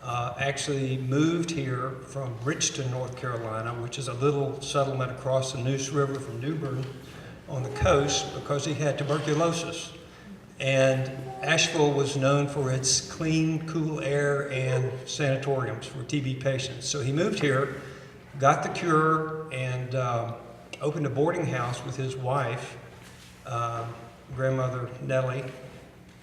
S2: actually moved here from Bridgeton, North Carolina, which is a little settlement across the Neuse River from New Bern on the coast, because he had tuberculosis. And Asheville was known for its clean, cool air and sanatoriums for TB patients. So he moved here, got the cure, and opened a boarding house with his wife, grandmother Nellie,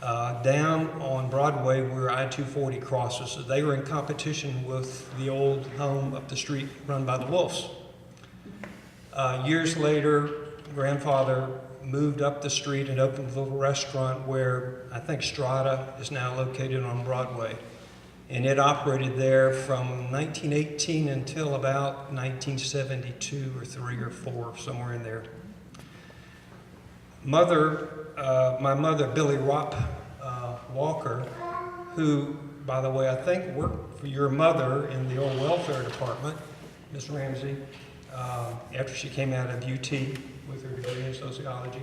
S2: down on Broadway where I-240 crosses. So they were in competition with the old home up the street run by the Wolves. Years later, grandfather moved up the street and opened a little restaurant where I think Strata is now located on Broadway. And it operated there from 1918 until about 1972 or 3 or 4, somewhere in there. My mother, Billy Ropp Walker, who, by the way, I think worked for your mother in the old welfare department, Miss Ramsey, after she came out of UT with her degree in sociology.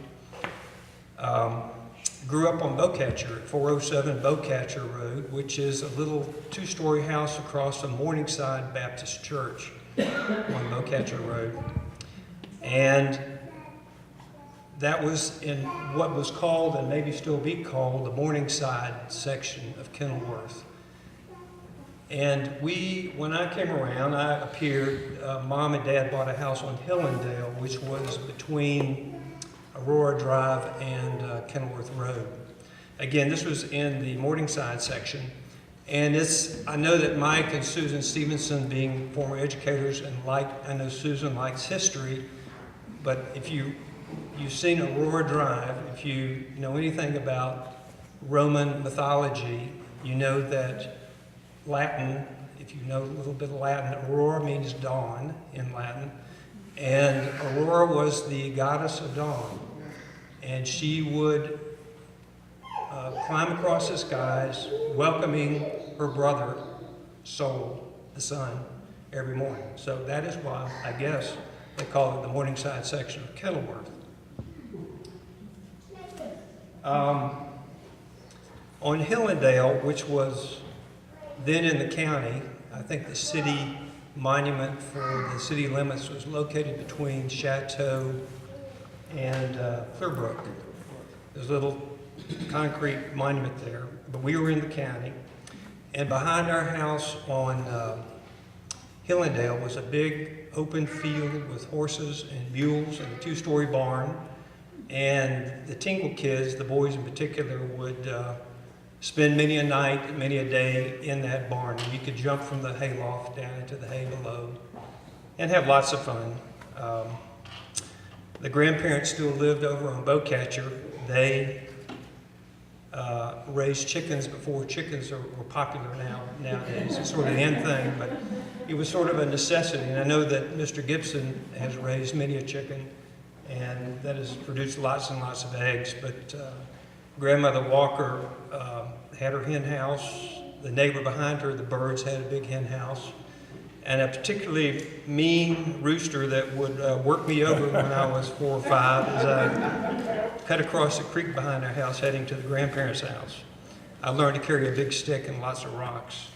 S2: Grew up on Bowcatcher at 407 Bowcatcher Road, which is a little 2-story house across from Morningside Baptist Church on Bowcatcher Road. And that was in what was called, and maybe still be called, the Morningside section of Kenilworth. And when I came around, I appeared, Mom and Dad bought a house on Hillendale, which was between Aurora Drive and Kenilworth Road. Again, this was in the Morningside section. And I know that Mike and Susan Stevenson, being former educators, and I know Susan likes history, but if you've seen Aurora Drive, if you know anything about Roman mythology, you know that Latin, if you know a little bit of Latin, Aurora means dawn in Latin. And Aurora was the goddess of dawn. And she would climb across the skies, welcoming her brother, Sol, the sun, every morning. So that is why, I guess, they call it the Morningside section of Kenilworth. On Hillendale, which was then in the county, I think the city monument for the city limits was located between Chateau and Clearbrook. There's a little concrete monument there, but we were in the county. And behind our house on Hillendale was a big open field with horses and mules and a 2-story barn. And the Tingle kids, the boys in particular, would spend many a night, many a day in that barn. And you could jump from the hayloft down into the hay below and have lots of fun. The grandparents still lived over on Bowcatcher. They raised chickens before chickens were popular nowadays. It's sort of the end thing, but it was sort of a necessity. And I know that Mr. Gibson has raised many a chicken, and that has produced lots and lots of eggs. But Grandmother Walker had her hen house. The neighbor behind her, the Birds, had a big hen house. And a particularly mean rooster that would work me over when I was 4 or 5 as I cut across the creek behind our house heading to the grandparents' house. I learned to carry a big stick and lots of rocks.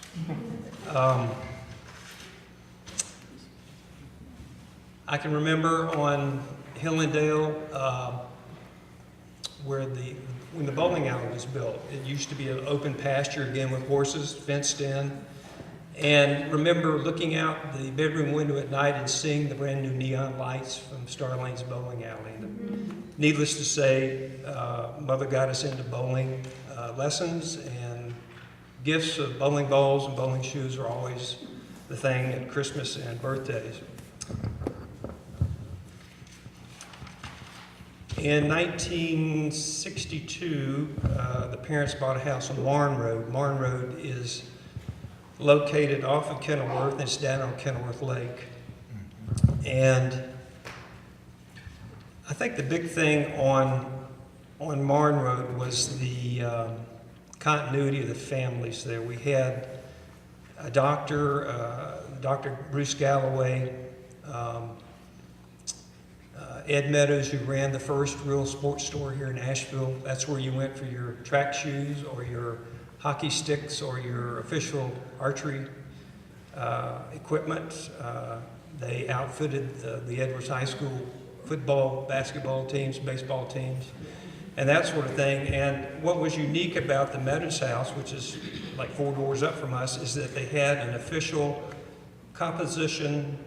S2: I can remember on Hillendale when the bowling alley was built. It used to be an open pasture, again with horses, fenced in. And remember looking out the bedroom window at night and seeing the brand new neon lights from Starlane's bowling alley. Needless to say, Mother got us into bowling lessons, and gifts of bowling balls and bowling shoes are always the thing at Christmas and birthdays. In 1962, the parents bought a house on Marne Road. Marne Road is located off of Kenilworth, and it's down on Kenilworth Lake. And I think the big thing on Marne Road was the continuity of the families there. We had a doctor, Dr. Bruce Galloway, Ed Meadows, who ran the first real sports store here in Asheville. That's where you went for your track shoes or your hockey sticks or your official archery equipment. They outfitted the Edwards High School football, basketball teams, baseball teams, and that sort of thing. And what was unique about the Meadows house, which is like 4 doors up from us, is that they had an official composition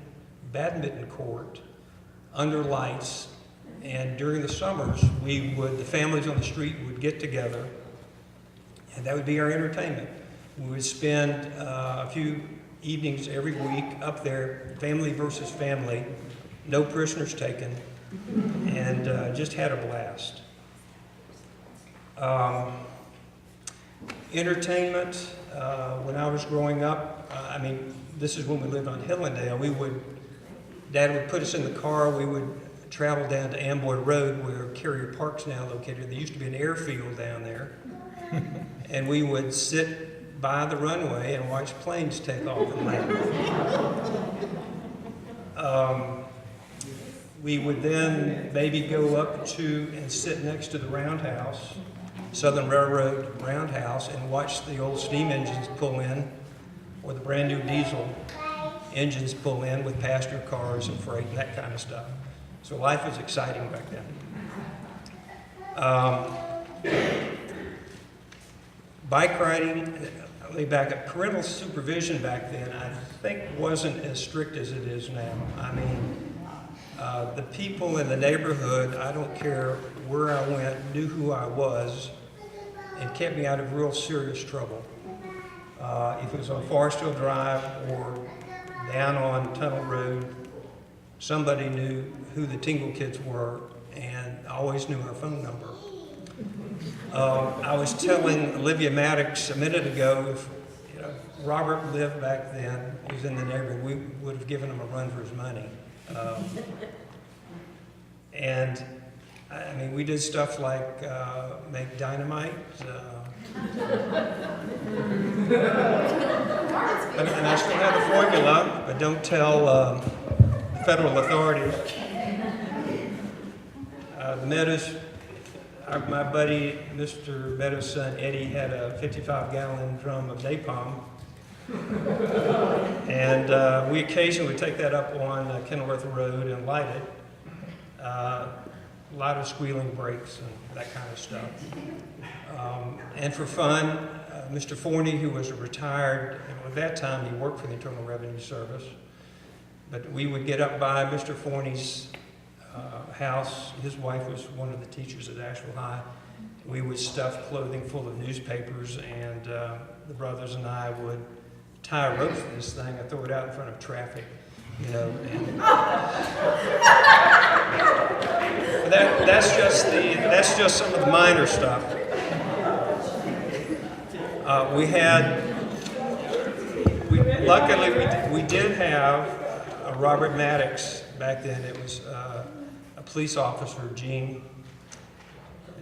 S2: badminton court under lights. And during the summers, the families on the street would get together, and that would be our entertainment. We would spend a few evenings every week up there, family versus family, no prisoners taken, and just had a blast. Entertainment, when I was growing up, this is when we lived on Hillendale, Dad would put us in the car, we would travel down to Amboy Road where Carrier Park's now located. There used to be an airfield down there. And we would sit by the runway and watch planes take off and land. We would then maybe go up to and sit next to the roundhouse, Southern Railroad roundhouse, and watch the old steam engines pull in, or the brand new diesel engines pull in with passenger cars and freight and that kind of stuff. So life was exciting back then. Bike riding, way back up, parental supervision back then, I think wasn't as strict as it is now. The people in the neighborhood, I don't care where I went, knew who I was, and kept me out of real serious trouble. If it was on Forest Hill Drive or down on Tunnel Road, somebody knew who the Tingle kids were and always knew our phone number. I was telling Olivia Maddox a minute ago, if Robert lived back then, he was in the neighborhood, we would have given him a run for his money. We did stuff like make dynamite. And I still have the formula, but don't tell federal authorities. The Meadows, my buddy, Mr. Meadows' son, Eddie, had a 55-gallon drum of napalm. And we occasionally would take that up on Kenilworth Road and light it. A lot of squealing brakes and that kind of stuff. And for fun, Mr. Forney, who was a retired, at that time he worked for the Internal Revenue Service, but we would get up by Mr. Forney's house. His wife was one of the teachers at Asheville High. We would stuff clothing full of newspapers, and the brothers and I would tie a rope to this thing and throw it out in front of traffic, And that's just some of the minor stuff. Luckily we did have a Robert Maddox back then. It was a police officer, Gene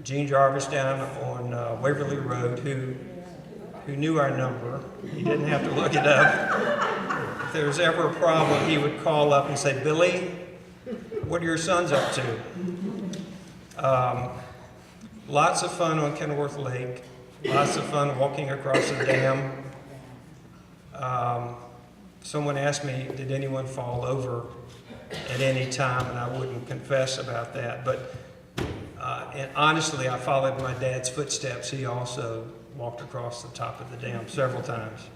S2: Jarvis, down on Waverly Road, who knew our number. He didn't have to look it up. If there was ever a problem, he would call up and say, "Billy, what are your sons up to?" Lots of fun on Kenilworth Lake. Lots of fun walking across the dam. Someone asked me, did anyone fall over at any time, and I wouldn't confess about that. But and honestly, I followed my dad's footsteps. He also walked across the top of the dam several times.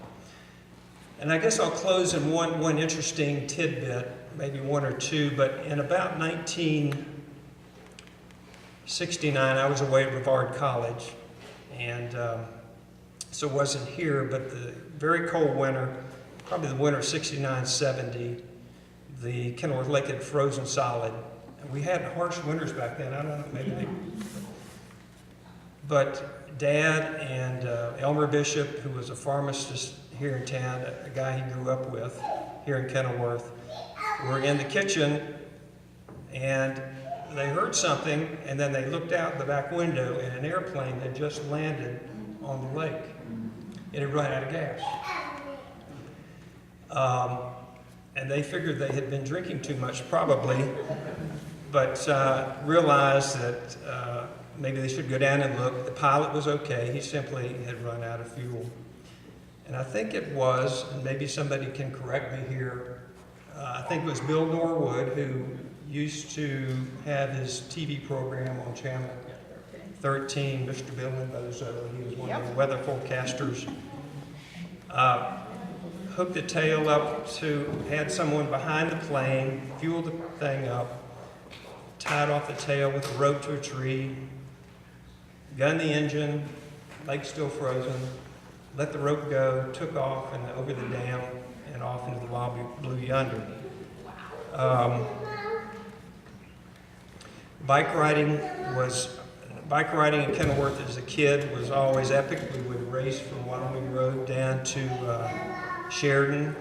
S2: And I guess I'll close in one interesting tidbit, maybe one or two, but in about 1969, I was away at Brevard College, and so wasn't here, but the very cold winter, probably the winter of 69, 70, the Kenilworth Lake had frozen solid. And we had harsh winters back then. I don't know, maybe they... But Dad and Elmer Bishop, who was a pharmacist here in town, a guy he grew up with here in Kenilworth, were in the kitchen, and they heard something, and then they looked out the back window, and an airplane had just landed on the lake. It had run out of gas. And they figured they had been drinking too much, probably, but realized that maybe they should go down and look. The pilot was okay. He simply had run out of fuel. And I think it was, and maybe somebody can correct me here, I think it was Bill Norwood who used to have his TV program on Channel 13, Mr. Bill and Bozo. He was one of the weather forecasters. Hooked the tail up had someone behind the plane, fueled the thing up, tied off the tail with a rope to a tree, gunned the engine, lake still frozen, let the rope go, took off and over the dam and off into the wild blue yonder. Bike riding in Kenilworth as a kid was always epic. We would race from Wyoming Road down to Sheridan.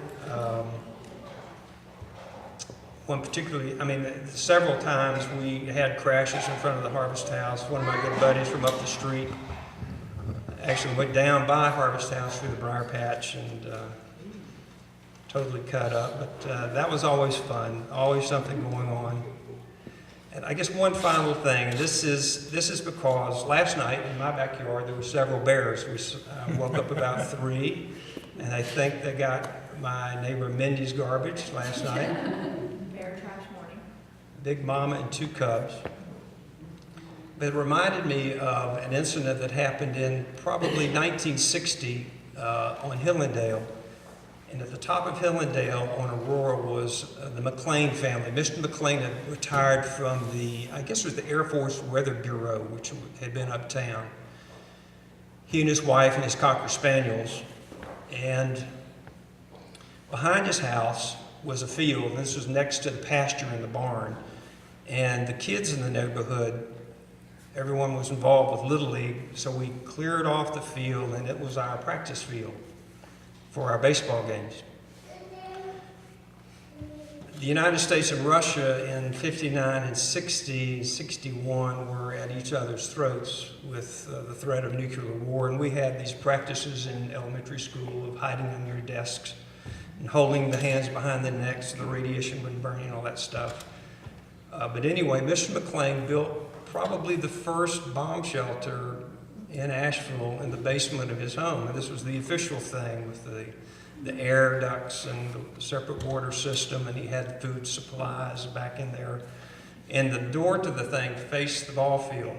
S2: Several times we had crashes in front of the Harvest House. One of my good buddies from up the street actually went down by Harvest House through the briar patch and totally cut up. But that was always fun, always something going on. And I guess one final thing, and this is because last night in my backyard there were several bears. We woke up about 3, and I think they got my neighbor Mindy's garbage last night.
S7: Bear trash morning.
S2: Big mama and 2 cubs. But it reminded me of an incident that happened in probably 1960 on Hillendale. And at the top of Hillendale on Aurora was the McLean family. Mr. McLean had retired from I guess it was the Air Force Weather Bureau, which had been uptown. He and his wife and his Cocker Spaniels. And behind his house was a field. This was next to the pasture in the barn. And the kids in the neighborhood, everyone was involved with Little League, so we cleared off the field, and it was our practice field for our baseball games. The United States and Russia in 59 and 60, 61 were at each other's throats with the threat of nuclear war, and we had these practices in elementary school of hiding on your desks and holding the hands behind the neck so the radiation wouldn't burn you and all that stuff. But anyway, Mr. McLean built probably the first bomb shelter in Asheville in the basement of his home. And this was the official thing with the air ducts and the separate water system, and he had food supplies back in there. And the door to the thing faced the ball field.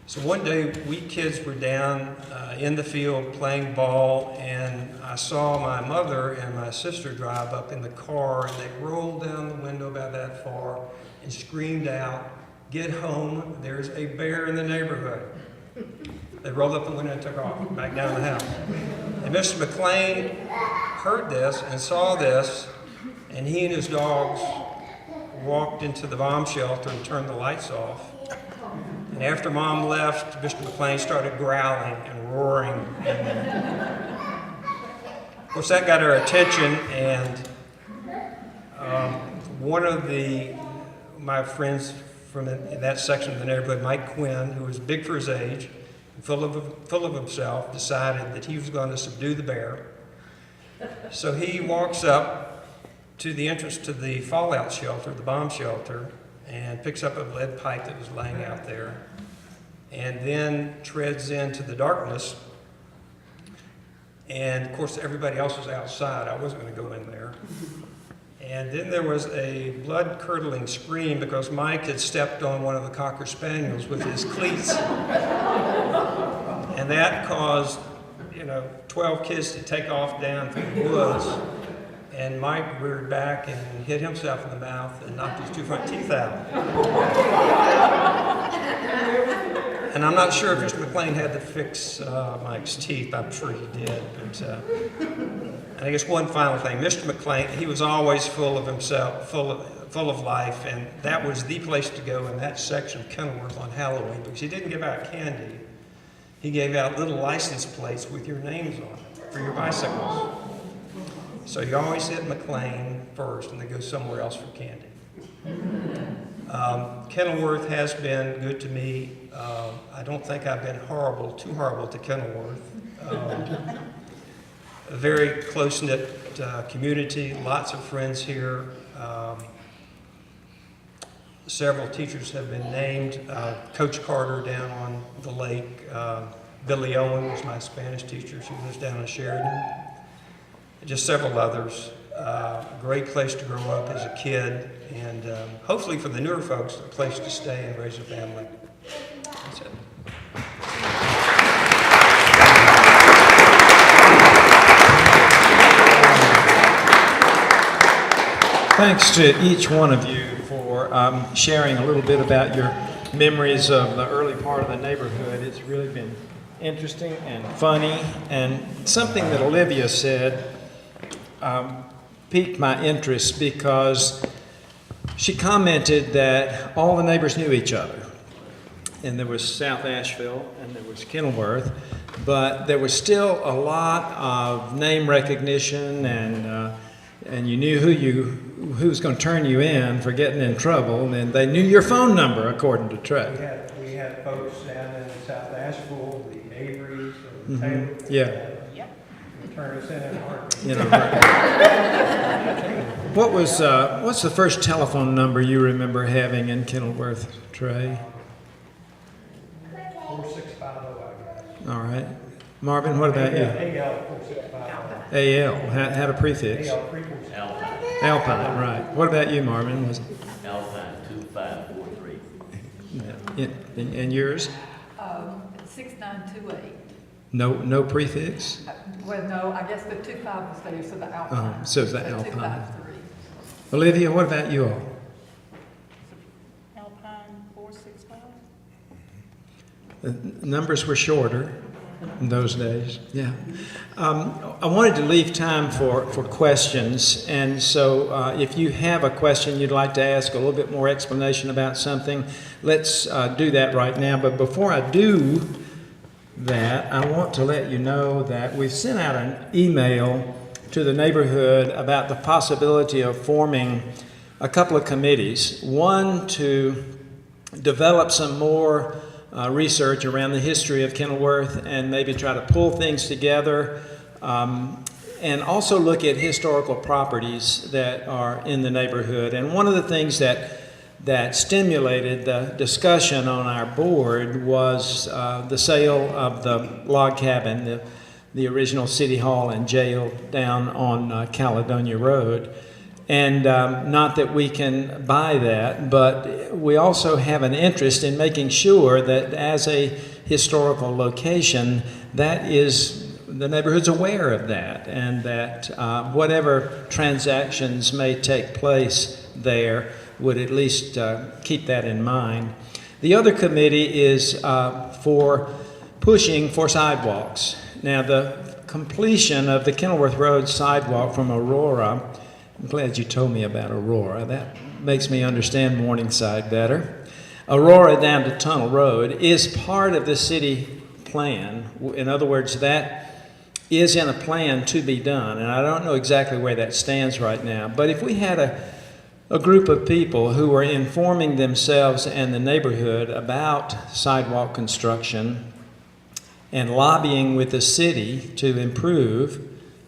S2: So one day we kids were down in the field playing ball, and I saw my mother and my sister drive up in the car, and they rolled down the window about that far and screamed out, "Get home, there's a bear in the neighborhood." They rolled up the window and took off, back down the house. And Mr. McLean heard this and saw this, and he and his dogs walked into the bomb shelter and turned the lights off. And after Mom left, Mr. McLean started growling and roaring. And of course, that got our attention, and one of my friends from in that section of the neighborhood, Mike Quinn, who was big for his age, full of himself, decided that he was going to subdue the bear. So he walks up to the entrance to the fallout shelter, the bomb shelter, and picks up a lead pipe that was laying out there, and then treads into the darkness. And of course, everybody else was outside. I wasn't going to go in there. And then there was a blood-curdling scream because Mike had stepped on one of the Cocker Spaniels with his cleats. And that caused, 12 kids to take off down through the woods. And Mike reared back and hit himself in the mouth and knocked his 2 front teeth out. And I'm not sure if Mr. McLean had to fix Mike's teeth. I'm sure he did. But, and I guess one final thing, Mr. McLean, he was always full of himself, full of life, and that was the place to go in that section of Kenilworth on Halloween, because he didn't give out candy. He gave out little license plates with your names on it for your bicycles. So you always hit McLean first, and then go somewhere else for candy. Kenilworth has been good to me. I don't think I've been too horrible to Kenilworth. A very close-knit community, lots of friends here. Several teachers have been named. Coach Carter down on the lake. Billy Owen was my Spanish teacher. She lives down in Sheridan. Just several others. A great place to grow up as a kid, and hopefully for the newer folks, a place to stay and raise a family. That's it.
S1: Thanks to each one of you for sharing a little bit about your memories of the early part of the neighborhood. It's really been interesting and funny, and something that Olivia said piqued my interest because she commented that all the neighbors knew each other. And there was South Asheville and there was Kenilworth, but there was still a lot of name recognition, and you knew who was going to turn you in for getting in trouble, and they knew your phone number according to Trey.
S2: We had folks down in South Asheville, the Averys, the Taylors.
S1: Yeah.
S2: Turn us in a heartbeat.
S1: You know, what's the first telephone number you remember having in Kenilworth, Trey?
S2: 4650, I guess.
S1: All right. Marvin, what about you?
S2: AL 4650.
S1: AL had a prefix.
S2: AL 346.
S1: Alpine, right. What about you, Marvin? Was
S6: Alpine 2543.
S1: and yours?
S5: 6928.
S1: No prefix?
S5: Well, no, I guess the 25 was there, so the Alpine.
S1: So it's the
S5: So
S1: Alpine.
S5: 253.
S1: Olivia, what about you all?
S4: Alpine 465.
S1: The numbers were shorter in those days. Yeah. I wanted to leave time for questions, and so if you have a question you'd like to ask, a little bit more explanation about something, let's do that right now. But before I do that, I want to let you know that we've sent out an email to the neighborhood about the possibility of forming a couple of committees. One to develop some more research around the history of Kenilworth and maybe try to pull things together, and also look at historical properties that are in the neighborhood. And one of the things that stimulated the discussion on our board was the sale of the log cabin, the original city hall and jail down on Caledonia Road. And not that we can buy that, but we also have an interest in making sure that as a historical location, that is, the neighborhood's aware of that, and that whatever transactions may take place there would at least keep that in mind. The other committee is for pushing for sidewalks. Now, the completion of the Kenilworth Road sidewalk from Aurora, I'm glad you told me about Aurora. That makes me understand Morningside better. Aurora down to Tunnel Road is part of the city plan. In other words, that is in a plan to be done, and I don't know exactly where that stands right now. But if we had a group of people who were informing themselves and the neighborhood about sidewalk construction and lobbying with the city to improve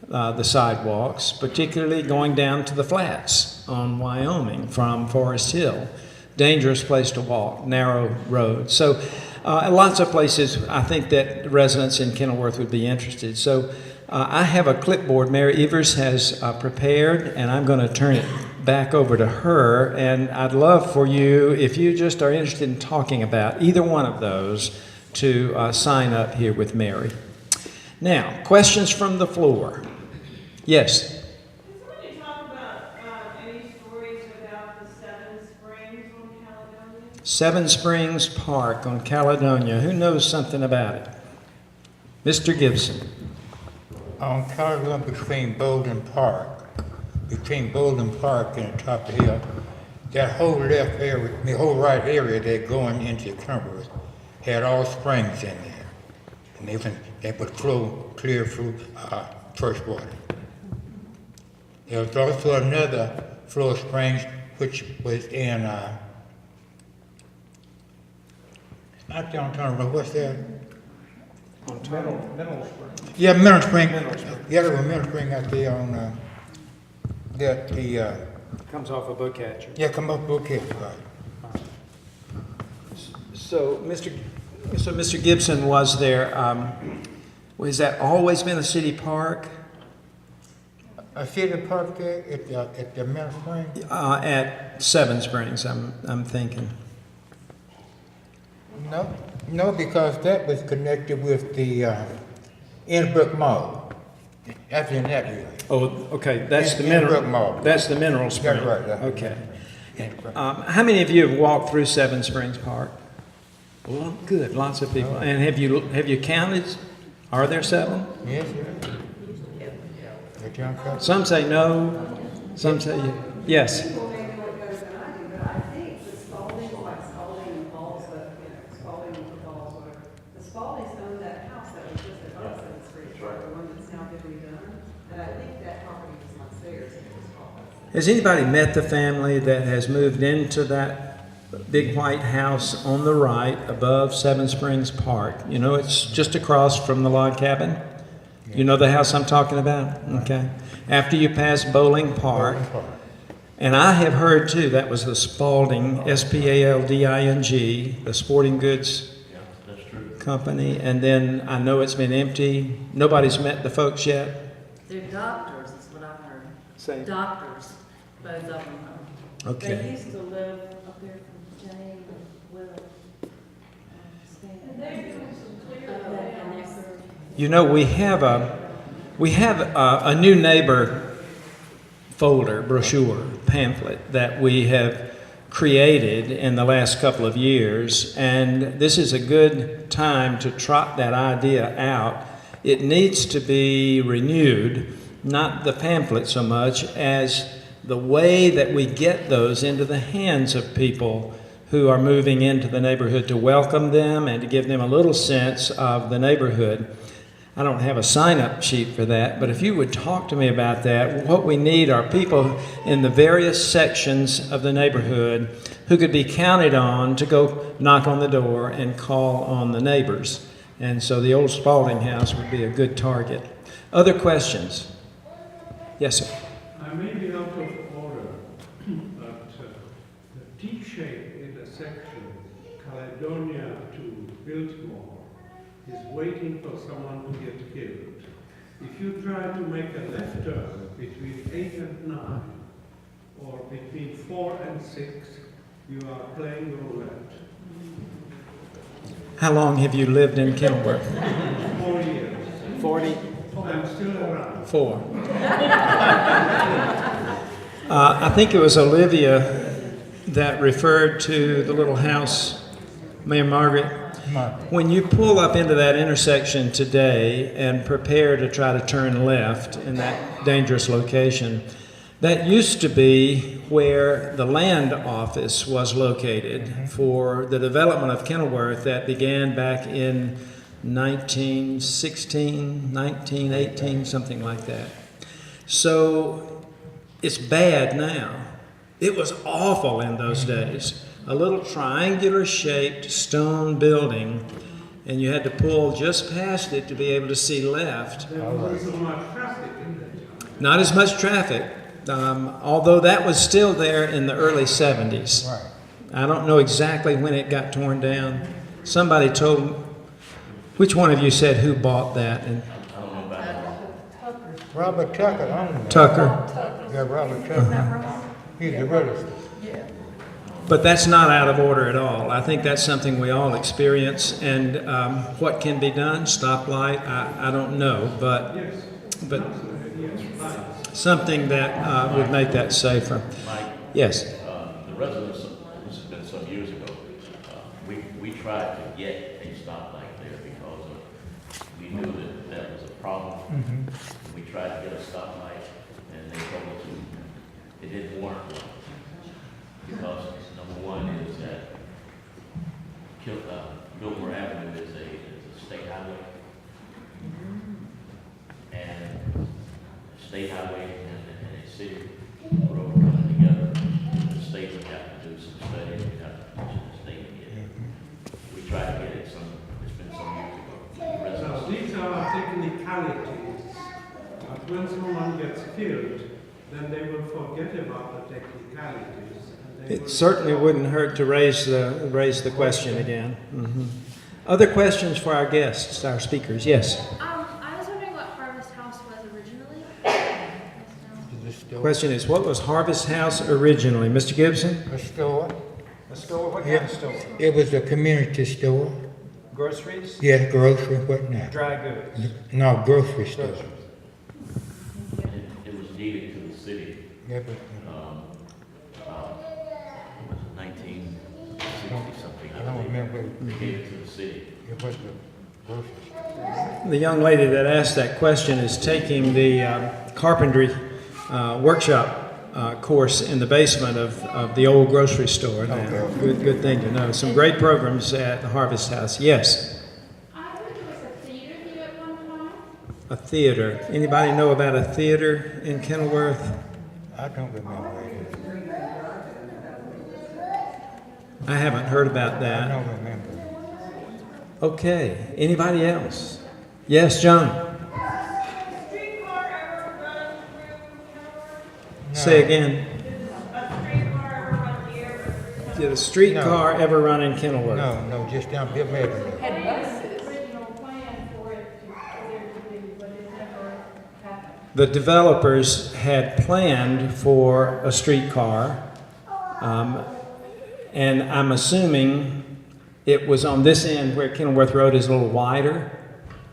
S1: the sidewalks, particularly going down to the flats on Wyoming from Forest Hill. Dangerous place to walk, narrow road. So lots of places I think that residents in Kenilworth would be interested. So I have a clipboard Mary Evers has prepared, and I'm going to turn it back over to her. And I'd love for you, if you just are interested in talking about either one of those, to sign up here with Mary. Now, questions from the floor. Yes?
S8: Can somebody talk about any stories about the Seven Springs on Caledonia?
S1: Seven Springs Park on Caledonia. Who knows something about it? Mr. Gibson.
S3: On Caledonia between Bolden Park and the top of the hill, that whole left area, the whole right area there going into Kenilworth had all springs in there. And they would flow clear through fresh water. There was also another flow of springs which was in, I don't remember, what's that? Yeah, Mineral Spring. Yeah, there was Mineral Spring out there on,
S1: Comes off of Bookcatcher.
S3: yeah, come up, okay, right.
S1: So, Mr. Gibson was there, has that always been a city park?
S3: A city park there at the Mineral Spring?
S1: At Seven Springs, I'm thinking.
S3: No, because that was connected with the, Inbrook Mall. That's in that area.
S1: Oh, okay, that's the
S3: Inbrook
S1: mineral,
S3: Mall.
S1: that's the mineral spring.
S3: That's right, that's right.
S1: Okay.
S3: Inbrook.
S1: How many of you have walked through Seven Springs Park? Well, good, lots of people. And have you counted? Are there 7?
S3: Yes, sir. The John Cup.
S1: Some say no, some say yes.
S9: People may know it better than I do, but I think the Spalding, like Spalding and Falls, but, Spalding and Falls, whatever. The Spaldings owned that house that was just above 7th Street, the one that's now been redone. And I think that property was not theirs, it was Spalding's.
S1: Has anybody met the family that has moved into that big white house on the right above Seven Springs Park? You know, it's just across from the log cabin. You know the house I'm talking about? Okay. After you pass Bowling Park. And I have heard too, that was the Spalding, Spalding, the sporting goods company. And then I know it's been empty. Nobody's met the folks yet?
S10: They're doctors, is what I've heard.
S1: Same.
S10: Doctors, both of them. They
S1: Okay.
S10: used to live up there from Jane and Will.
S8: And they're doing some clear layouts.
S1: You know, we have a new neighbor folder, brochure, pamphlet that we have created in the last couple of years, and this is a good time to trot that idea out. It needs to be renewed, not the pamphlet so much as the way that we get those into the hands of people who are moving into the neighborhood, to welcome them and to give them a little sense of the neighborhood. I don't have a sign-up sheet for that, but if you would talk to me about that, what we need are people in the various sections of the neighborhood who could be counted on to go knock on the door and call on the neighbors. And so the old Spalding house would be a good target. Other questions? Yes, sir.
S11: I may be out of order, but the T-shaped intersection, Caledonia to Biltmore, is waiting for someone to get killed. If you try to make a left turn between 8 and 9, or between 4 and 6, you are playing roulette.
S1: How long have you lived in Kenilworth?
S11: 4 years.
S1: 40?
S11: I'm still around.
S1: 4. I think it was Olivia that referred to the little house, Mayor Margaret. When you pull up into that intersection today and prepare to try to turn left in that dangerous location, that used to be where the land office was located for the development of Kenilworth that began back in 1916, 1918, something like that. So it's bad now. It was awful in those days. A little triangular shaped stone building, and you had to pull just past it to be able to see left.
S11: There wasn't so much traffic in that time.
S1: Not as much traffic, although that was still there in the early 70s.
S3: Right.
S1: I don't know exactly when it got torn down. Somebody told me, which one of you said who bought that? And
S3: Robert Tucker owned it.
S1: Tucker.
S3: Yeah, Robert Tucker. He's the realtor.
S1: But that's not out of order at all. I think that's something we all experience. And what can be done? Stoplight? I don't know, but something that would make that safer.
S6: Mike?
S1: Yes.
S6: The residents, this has been some years ago, we tried to get a stoplight there because we knew that was a problem. We tried to get a stoplight, and they told us it didn't work. Because number one is that Biltmore Avenue is a state highway, and a state highway and a city road coming together. The
S11: filled, then they will forget about the technicalities. And they
S1: It
S11: will
S1: certainly wouldn't hurt to raise the question again. Other questions for our guests, our speakers? Yes.
S7: I was wondering what Harvest House was originally.
S1: Question is, what was Harvest House originally? Mr. Gibson?
S3: A store.
S1: A store? What
S3: kind of store? It was a community store.
S1: Groceries?
S3: Yes, grocery, what now?
S1: Dry goods?
S3: No, grocery store.
S6: It was deeded to the city.
S3: Yeah, but,
S6: What was it, 1960 something?
S3: I don't remember.
S6: They gave it to the city.
S3: It was the grocery store.
S1: The young lady that asked that question is taking the carpentry workshop course in the basement of the old grocery store now. Good thing to know. Some great programs at the Harvest House. Yes.
S7: I heard there was a theater here at one time.
S1: A theater. Anybody know about a theater in Kenilworth?
S3: I don't remember it.
S1: I haven't heard about
S3: I
S1: that.
S3: don't remember.
S1: Okay. Anybody else? Yes, John.
S8: Streetcar ever run through Kenilworth?
S1: Say again.
S8: A streetcar ever run here?
S1: Did a streetcar ever run in Kenilworth?
S3: No, just down Bill Avenue.
S5: Had buses.
S10: Original plan for it to, for there to be, but it never happened.
S1: The developers had planned for a streetcar, and I'm assuming it was on this end where Kenilworth Road is a little wider,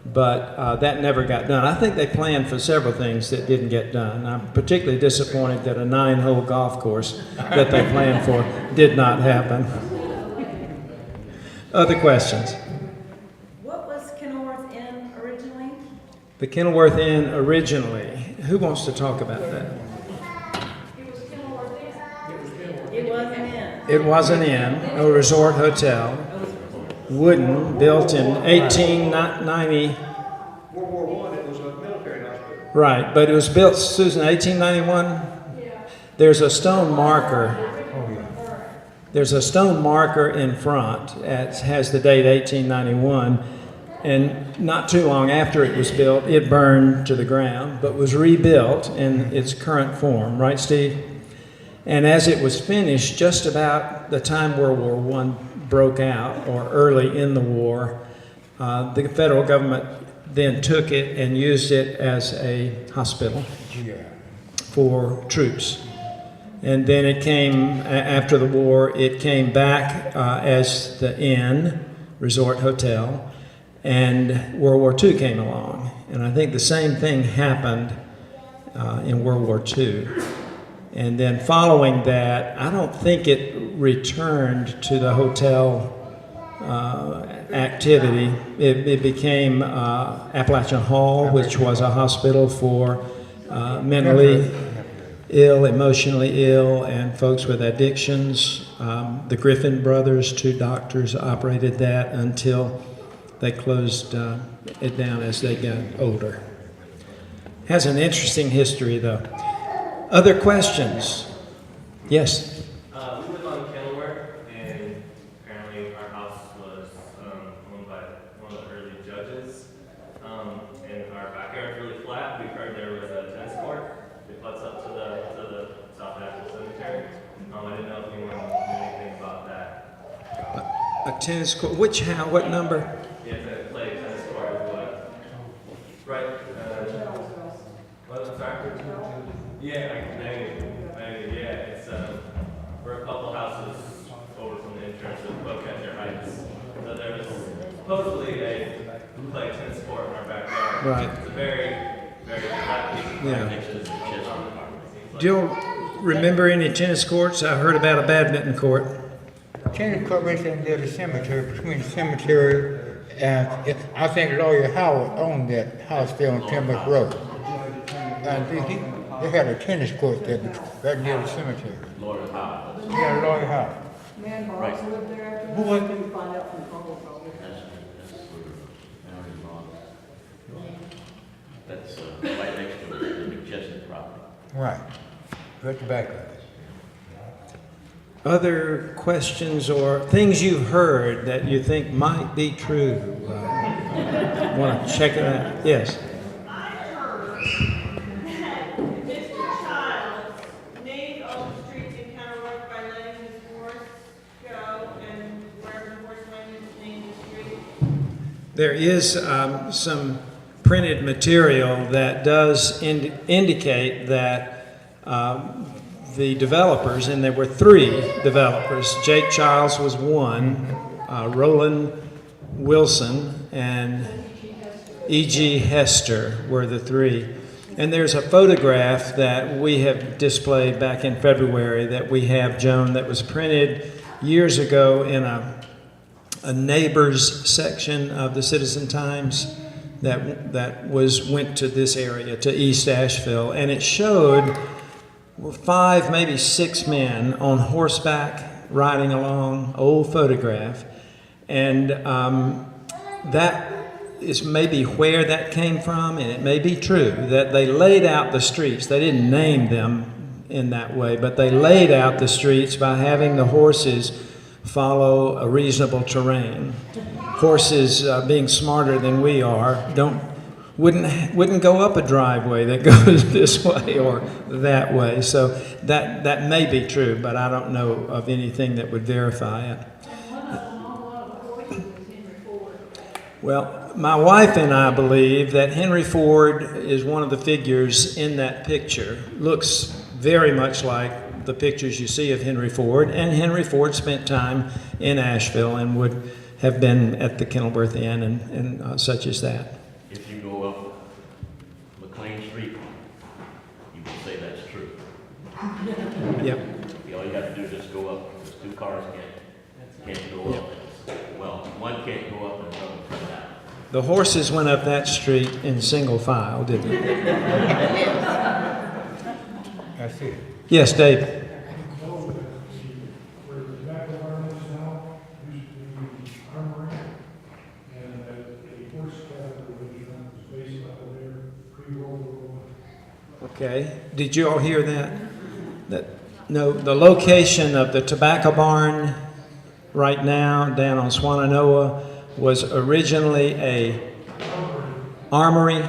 S1: but that never got done. I think they planned for several things that didn't get done. I'm particularly disappointed that a 9-hole golf course that they planned for did not happen. Other questions?
S9: What was Kenilworth Inn originally?
S1: The Kenilworth Inn originally. Who wants to talk about that?
S10: It was Kenilworth Inn.
S9: It was an inn.
S1: It was an inn, a resort hotel, wooden, built in 1890.
S12: World War I, it was a military hospital.
S1: Right, but it was built, Susan, 1891? There's a stone marker. There's a stone marker in front. It has the date 1891. And not too long after it was built, it burned to the ground, but was rebuilt in its current form. Right, Steve? And as it was finished, just about the time World War I broke out, or early in the war, the federal government then took it and used it as a hospital for troops. And then it came, after the war, it came back as the Inn, Resort Hotel, and World War II came along. And I think the same thing happened in World War II. And then following that, I don't think it returned to the hotel activity. It became Appalachian Hall, which was a hospital for mentally ill, emotionally ill, and folks with addictions. The Griffin brothers, 2 doctors, operated that until they closed it down as they got older. Has an interesting history, though. Other questions? Yes.
S13: We live on Kenilworth, and apparently our house was owned by one of the early judges. And our backyard's really flat. We've heard there was a tennis court. It butts up to the South National Cemetery. I didn't know if anyone knew anything about that.
S1: A tennis court. Which how? What number?
S13: Yeah, to play tennis court is what? Right. What? I'm sorry. Yeah, maybe, yeah. It's we're a couple houses over from the entrance of Bowcatcher Heights. So there was supposedly a play tennis court in our backyard.
S1: Right.
S13: It's a very, very flat piece of
S1: Yeah.
S13: next to the chest.
S1: Do you remember any tennis courts? I heard about a badminton court.
S3: Tennis court right there near the cemetery, between the cemetery and, I think Lawyer Howard owned that house there on Kenilworth Road. And they had a tennis court there right near the cemetery.
S6: Lord Howard.
S3: Yeah, Lawyer Howard.
S10: Man,
S6: Right.
S10: Barnes lived there after that.
S3: Who was it?
S10: Didn't find out from Congo probably.
S6: That's right next to the McChesney property.
S3: Right. Right the back of it.
S1: Other questions or things you've heard that you think might be true? Want to check it out? Yes.
S8: I heard that this
S1: There is some printed material that does indicate that the developers, and there were 3 developers. Jake Childs was one, Roland Wilson and E.G. Hester were the 3. And there's a photograph that we have displayed back in February that we have, Joan, that was printed years ago in a neighbors section of the Citizen Times that went to this area, to East Asheville, and it showed 5, maybe 6 men on horseback riding along, old photograph, and that is maybe where that came from, and it may be true that they laid out the streets. They didn't name them in that way, but they laid out the streets by having the horses follow a reasonable terrain. Horses, being smarter than we are, wouldn't go up a driveway that goes this way or that way. So that may be true, but I don't know of anything that would verify it. Well, my wife and I believe that Henry Ford is one of the figures in that picture. Looks very much like the pictures you see of Henry Ford, and Henry Ford spent time in Asheville and would have been at the Kenilworth Inn and such as that.
S6: If you go up McLean Street, you can say that's true.
S1: Yep.
S6: All you have to do is just go up, because 2 cars can't go up. Well, one can't go up and another come down.
S1: The horses went up that street in single file, didn't they?
S3: That's it.
S1: Yes, David. Okay. Did you all hear that? No, the location of the tobacco barn right now down on Swananoa was originally a armory.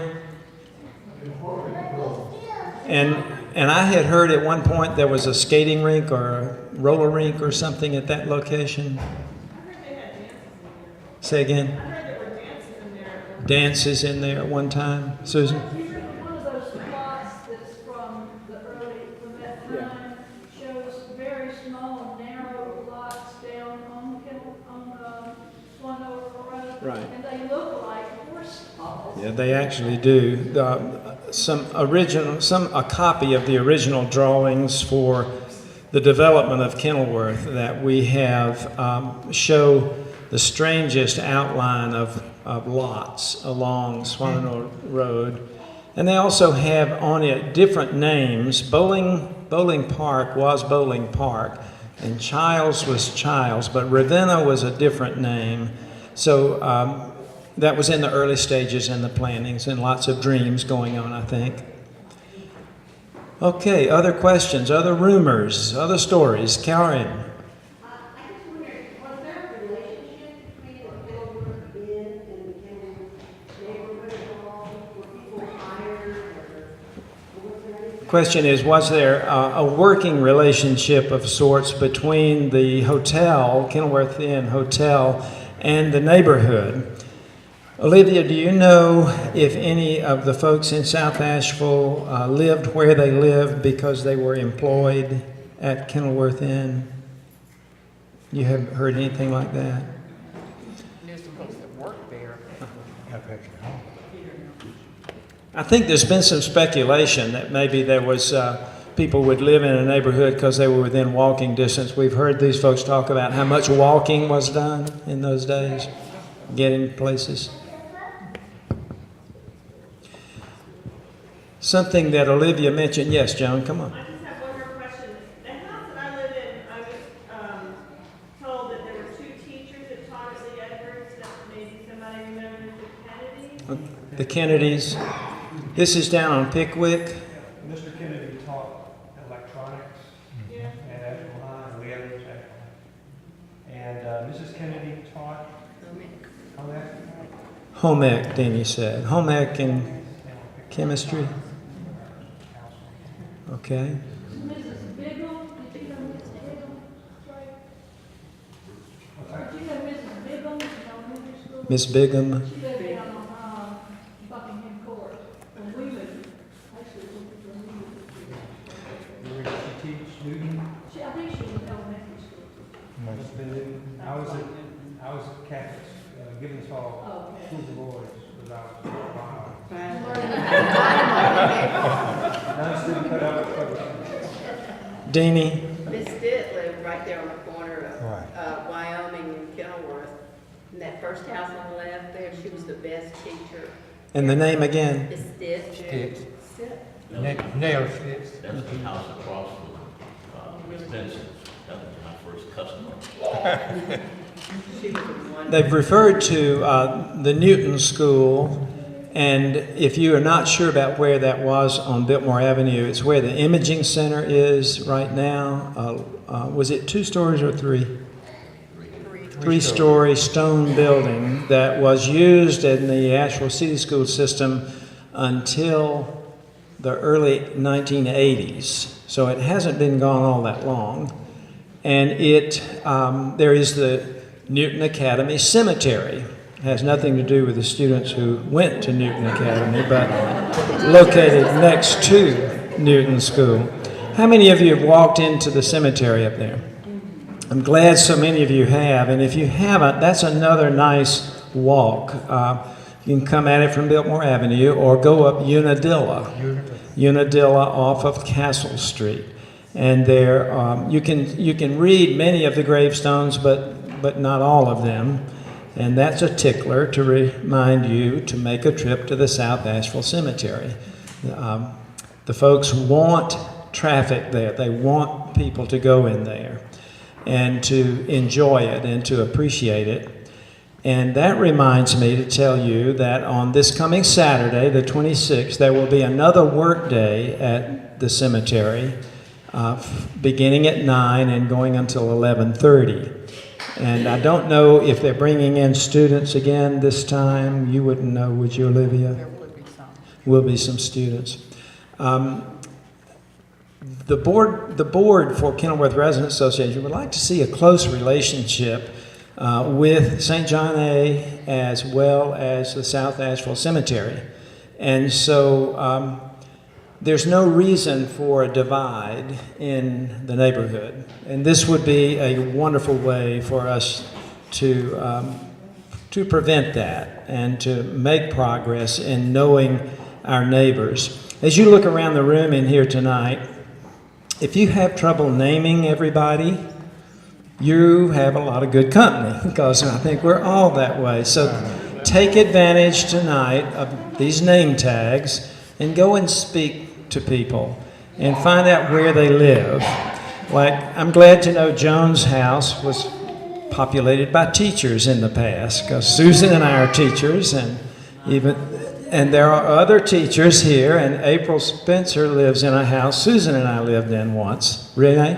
S1: And I had heard at one point there was a skating rink or a roller rink or something at that location. Say again?
S8: I heard there were dances in there.
S1: Dances in there at one time, Susan?
S10: One of those plots that's from that time, shows very small and narrow lots down on Swanova Road.
S1: Right.
S10: And they look like horse stalls.
S1: Yeah, they actually do. A copy of the original drawings for the development of Kenilworth that we have show the strangest outline of lots along Swananoa Road. And they also have on it different names. Bowling Park was Bowling Park, and Childs was Childs, but Ravenna was a different name. So that was in the early stages in the plannings, and lots of dreams going on, I think. Okay, other questions, other rumors, other stories? Karen?
S9: I just wondered, was there a relationship between the Kenilworth Inn and the Kenilworth neighborhood at all? Were people hired, or was there anything?
S1: Question is, was there a working relationship of sorts between the hotel, Kenilworth Inn Hotel, and the neighborhood? Olivia, do you know if any of the folks in South Asheville lived where they lived because they were employed at Kenilworth Inn? You haven't heard anything like that?
S4: There's some folks that work there.
S1: I think there's been some speculation that maybe there was people would live in a neighborhood because they were within walking distance. We've heard these folks talk about how much walking was done in those days, getting places. Something that Olivia mentioned. Yes, Joan, come on.
S8: I just have one more question. The house that I live in, I was told that there were 2 teachers that taught at Lee Edwards, that maybe somebody remembers the Kennedys.
S1: The Kennedys. This is down on Pickwick.
S2: Mr. Kennedy taught electronics
S8: Yeah.
S2: at Asheville High, and Lee Edwards Asheville High. And Mrs. Kennedy taught home ec.
S1: Home ec, Danny said. Home ec and chemistry. Okay.
S10: Mrs. Biggle, did you know Mrs. Biggle? Right. Did you know Mrs. Biggle in elementary school?
S1: Miss Bigham?
S10: She lived down on Buckingham Court. When we moved, actually, when we moved.
S2: Where did she teach? Newton?
S10: I think she was in elementary school.
S2: Must have been Newton. I was at Catholic, Gibbons Hall,
S10: Okay.
S2: School of Boys, when I was wow.
S10: Learning.
S2: None student cut out of cover.
S1: Deanie?
S14: Miss Stitt lived right there on the corner
S3: Right.
S14: of Wyoming and Kenilworth. And that first house on the left there, she was the best teacher.
S1: And the name again?
S14: Miss Stitt.
S3: Stitt.
S14: Stitt.
S3: Nail Stitt.
S6: That's the house across from Miss Benson. That was my first customer.
S14: She was a wonderful.
S1: They've referred to the Newton School, and if you are not sure about where that was on Biltmore Avenue, it's where the imaging center is right now. Was it 2 stories or 3? 3-story stone building that was used in the Asheville City School system until the early 1980s. So it hasn't been gone all that long. And there is the Newton Academy Cemetery. It has nothing to do with the students who went to Newton Academy, but located next to Newton School. How many of you have walked into the cemetery up there? I'm glad so many of you have, and if you haven't, that's another nice walk. You can come at it from Biltmore Avenue or go up Unadilla off of Castle Street. And there, you can read many of the gravestones, but not all of them. And that's a tickler to remind you to make a trip to the South Asheville Cemetery. The folks want traffic there. They want people to go in there and to enjoy it and to appreciate it. And that reminds me to tell you that on this coming Saturday, the 26th, there will be another work day at the cemetery, beginning at 9 and going until 11:30. And I don't know if they're bringing in students again this time. You wouldn't know, would you, Olivia?
S5: There will be some.
S1: Will be some students. The board for Kenilworth Residents Association would like to see a close relationship with St. John A. as well as the South Asheville Cemetery. And so there's no reason for a divide in the neighborhood. And this would be a wonderful way for us to prevent that and to make progress in knowing our neighbors. As you look around the room in here tonight, if you have trouble naming everybody, you have a lot of good company, because I think we're all that way. So take advantage tonight of these name tags and go and speak to people and find out where they live. Like, I'm glad to know Joan's house was populated by teachers in the past, because Susan and I are teachers, and there are other teachers here, and April Spencer lives in a house Susan and I lived in once. Renee?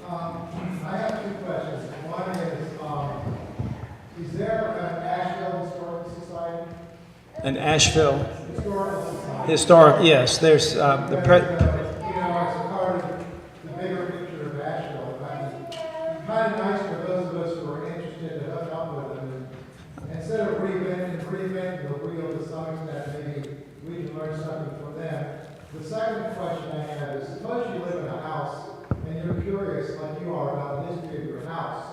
S15: I have 2 questions. One is there an Asheville Historical Society?
S1: An Asheville
S15: Historical Society.
S1: Historic, yes. There's
S15: You know, it's a part of the bigger picture of Asheville. Kind of nice for those of us who are interested to hook up with them. And instead of reinventing the wheel to some extent, maybe we can learn something from them. The second question I have is, suppose you live in a house and you're curious, like you are, about the history of your house.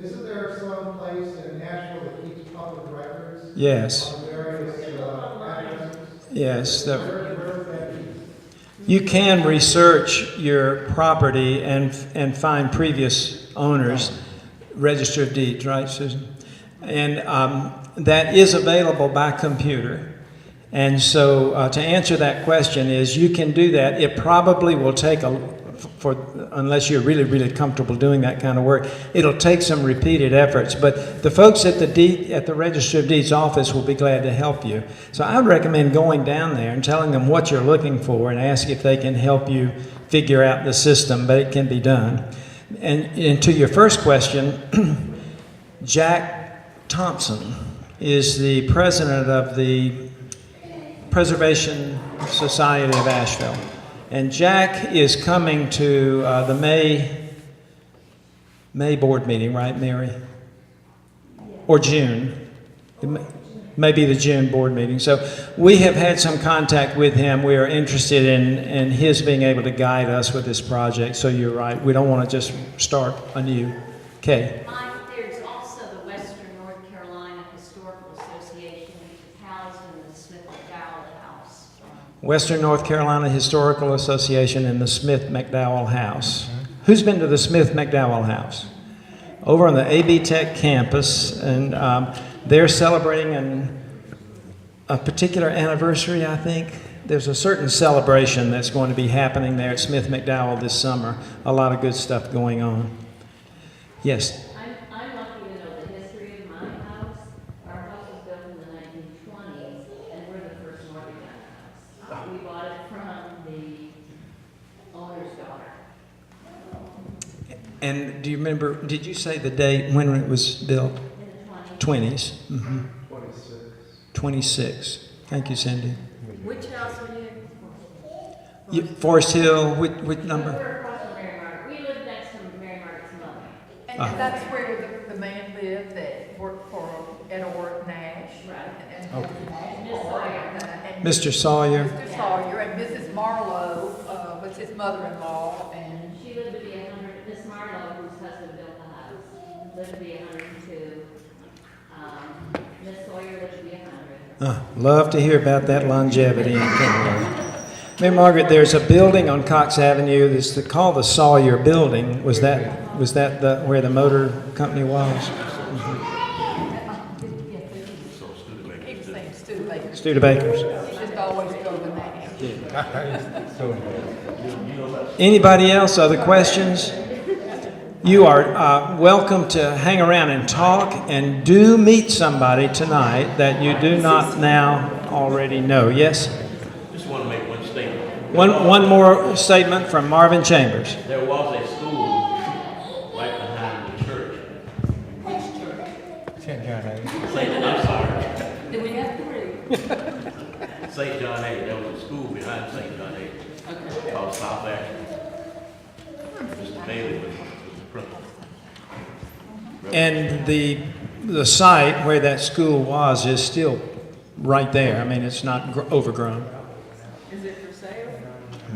S15: Isn't there some place in Asheville that keeps public records?
S1: Yes.
S15: Of various addresses?
S1: Yes. You can research your property and find previous owners, register of deeds, right, Susan? And that is available by computer. And so to answer that question is, you can do that. It probably will take unless you're really, really comfortable doing that kind of work, it'll take some repeated efforts. But the folks at the Register of Deeds office will be glad to help you. So I would recommend going down there and telling them what you're looking for and ask if they can help you figure out the system, but it can be done. And to your first question, Jack Thompson is the president of the Preservation Society of Asheville. And Jack is coming to the May board meeting, right, Mary? Or June. Maybe the June board meeting. So we have had some contact with him. We are interested in his being able to guide us with this project. So you're right. We don't want to just start anew. Okay.
S16: There's also the Western North Carolina Historical Association, which is housed in the Smith McDowell House.
S1: Western North Carolina Historical Association in the Smith McDowell House. Who's been to the Smith McDowell House? Over on the AB Tech campus, and they're celebrating a particular anniversary, I think. There's a certain celebration that's going to be happening there at Smith McDowell this summer. A lot of good stuff going on. Yes?
S16: I'm lucky to know the history of my house. Our house was built in the 1920s, and we're the first Morgan house. We bought it from the owner's daughter.
S1: And do you remember, did you say the date when it was built?
S16: In the
S1: 20s.
S12: 26.
S1: 26. Thank you, Cindy.
S16: Which house are you in?
S1: Forest Hill, which number?
S16: We're across from Mary Margaret. We lived next to Mary Margaret's mother.
S5: And that's where the man lived that worked for Edward Nash.
S16: Right.
S5: And
S16: Miss Sawyer.
S5: and
S1: Mr. Sawyer.
S5: Mr. Sawyer and Mrs. Marlowe was his mother-in-law, and
S16: She lived to be 100. Miss Marlowe, whose husband built the house, lived to be 102. Miss Sawyer lived to be 100.
S1: Love to hear about that longevity in Kenilworth. Mary Margaret, there's a building on Cox Avenue that's called the Sawyer Building. Was that where the motor company was?
S5: he was saying Studebaker.
S1: Studebaker's.
S5: He just always go to Nash.
S1: Anybody else? Other questions? You are welcome to hang around and talk, and do meet somebody tonight that you do not now already know. Yes?
S6: Just want to make one statement.
S1: One more statement from Marvin Chambers.
S6: There was a school right behind the church.
S16: Which church?
S3: St. John A.
S6: I'm sorry.
S16: Do we have three?
S6: St. John A. There was a school behind St. John A.
S16: Okay.
S6: Called South Ashland. Mr. Bailey was the principal.
S1: And the site where that school was is still right there. I mean, it's not overgrown.
S9: Is it for sale?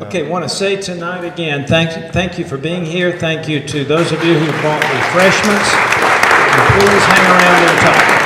S1: Okay, want to say tonight again, thank you for being here. Thank you to those of you who bought refreshments. And please hang around and talk.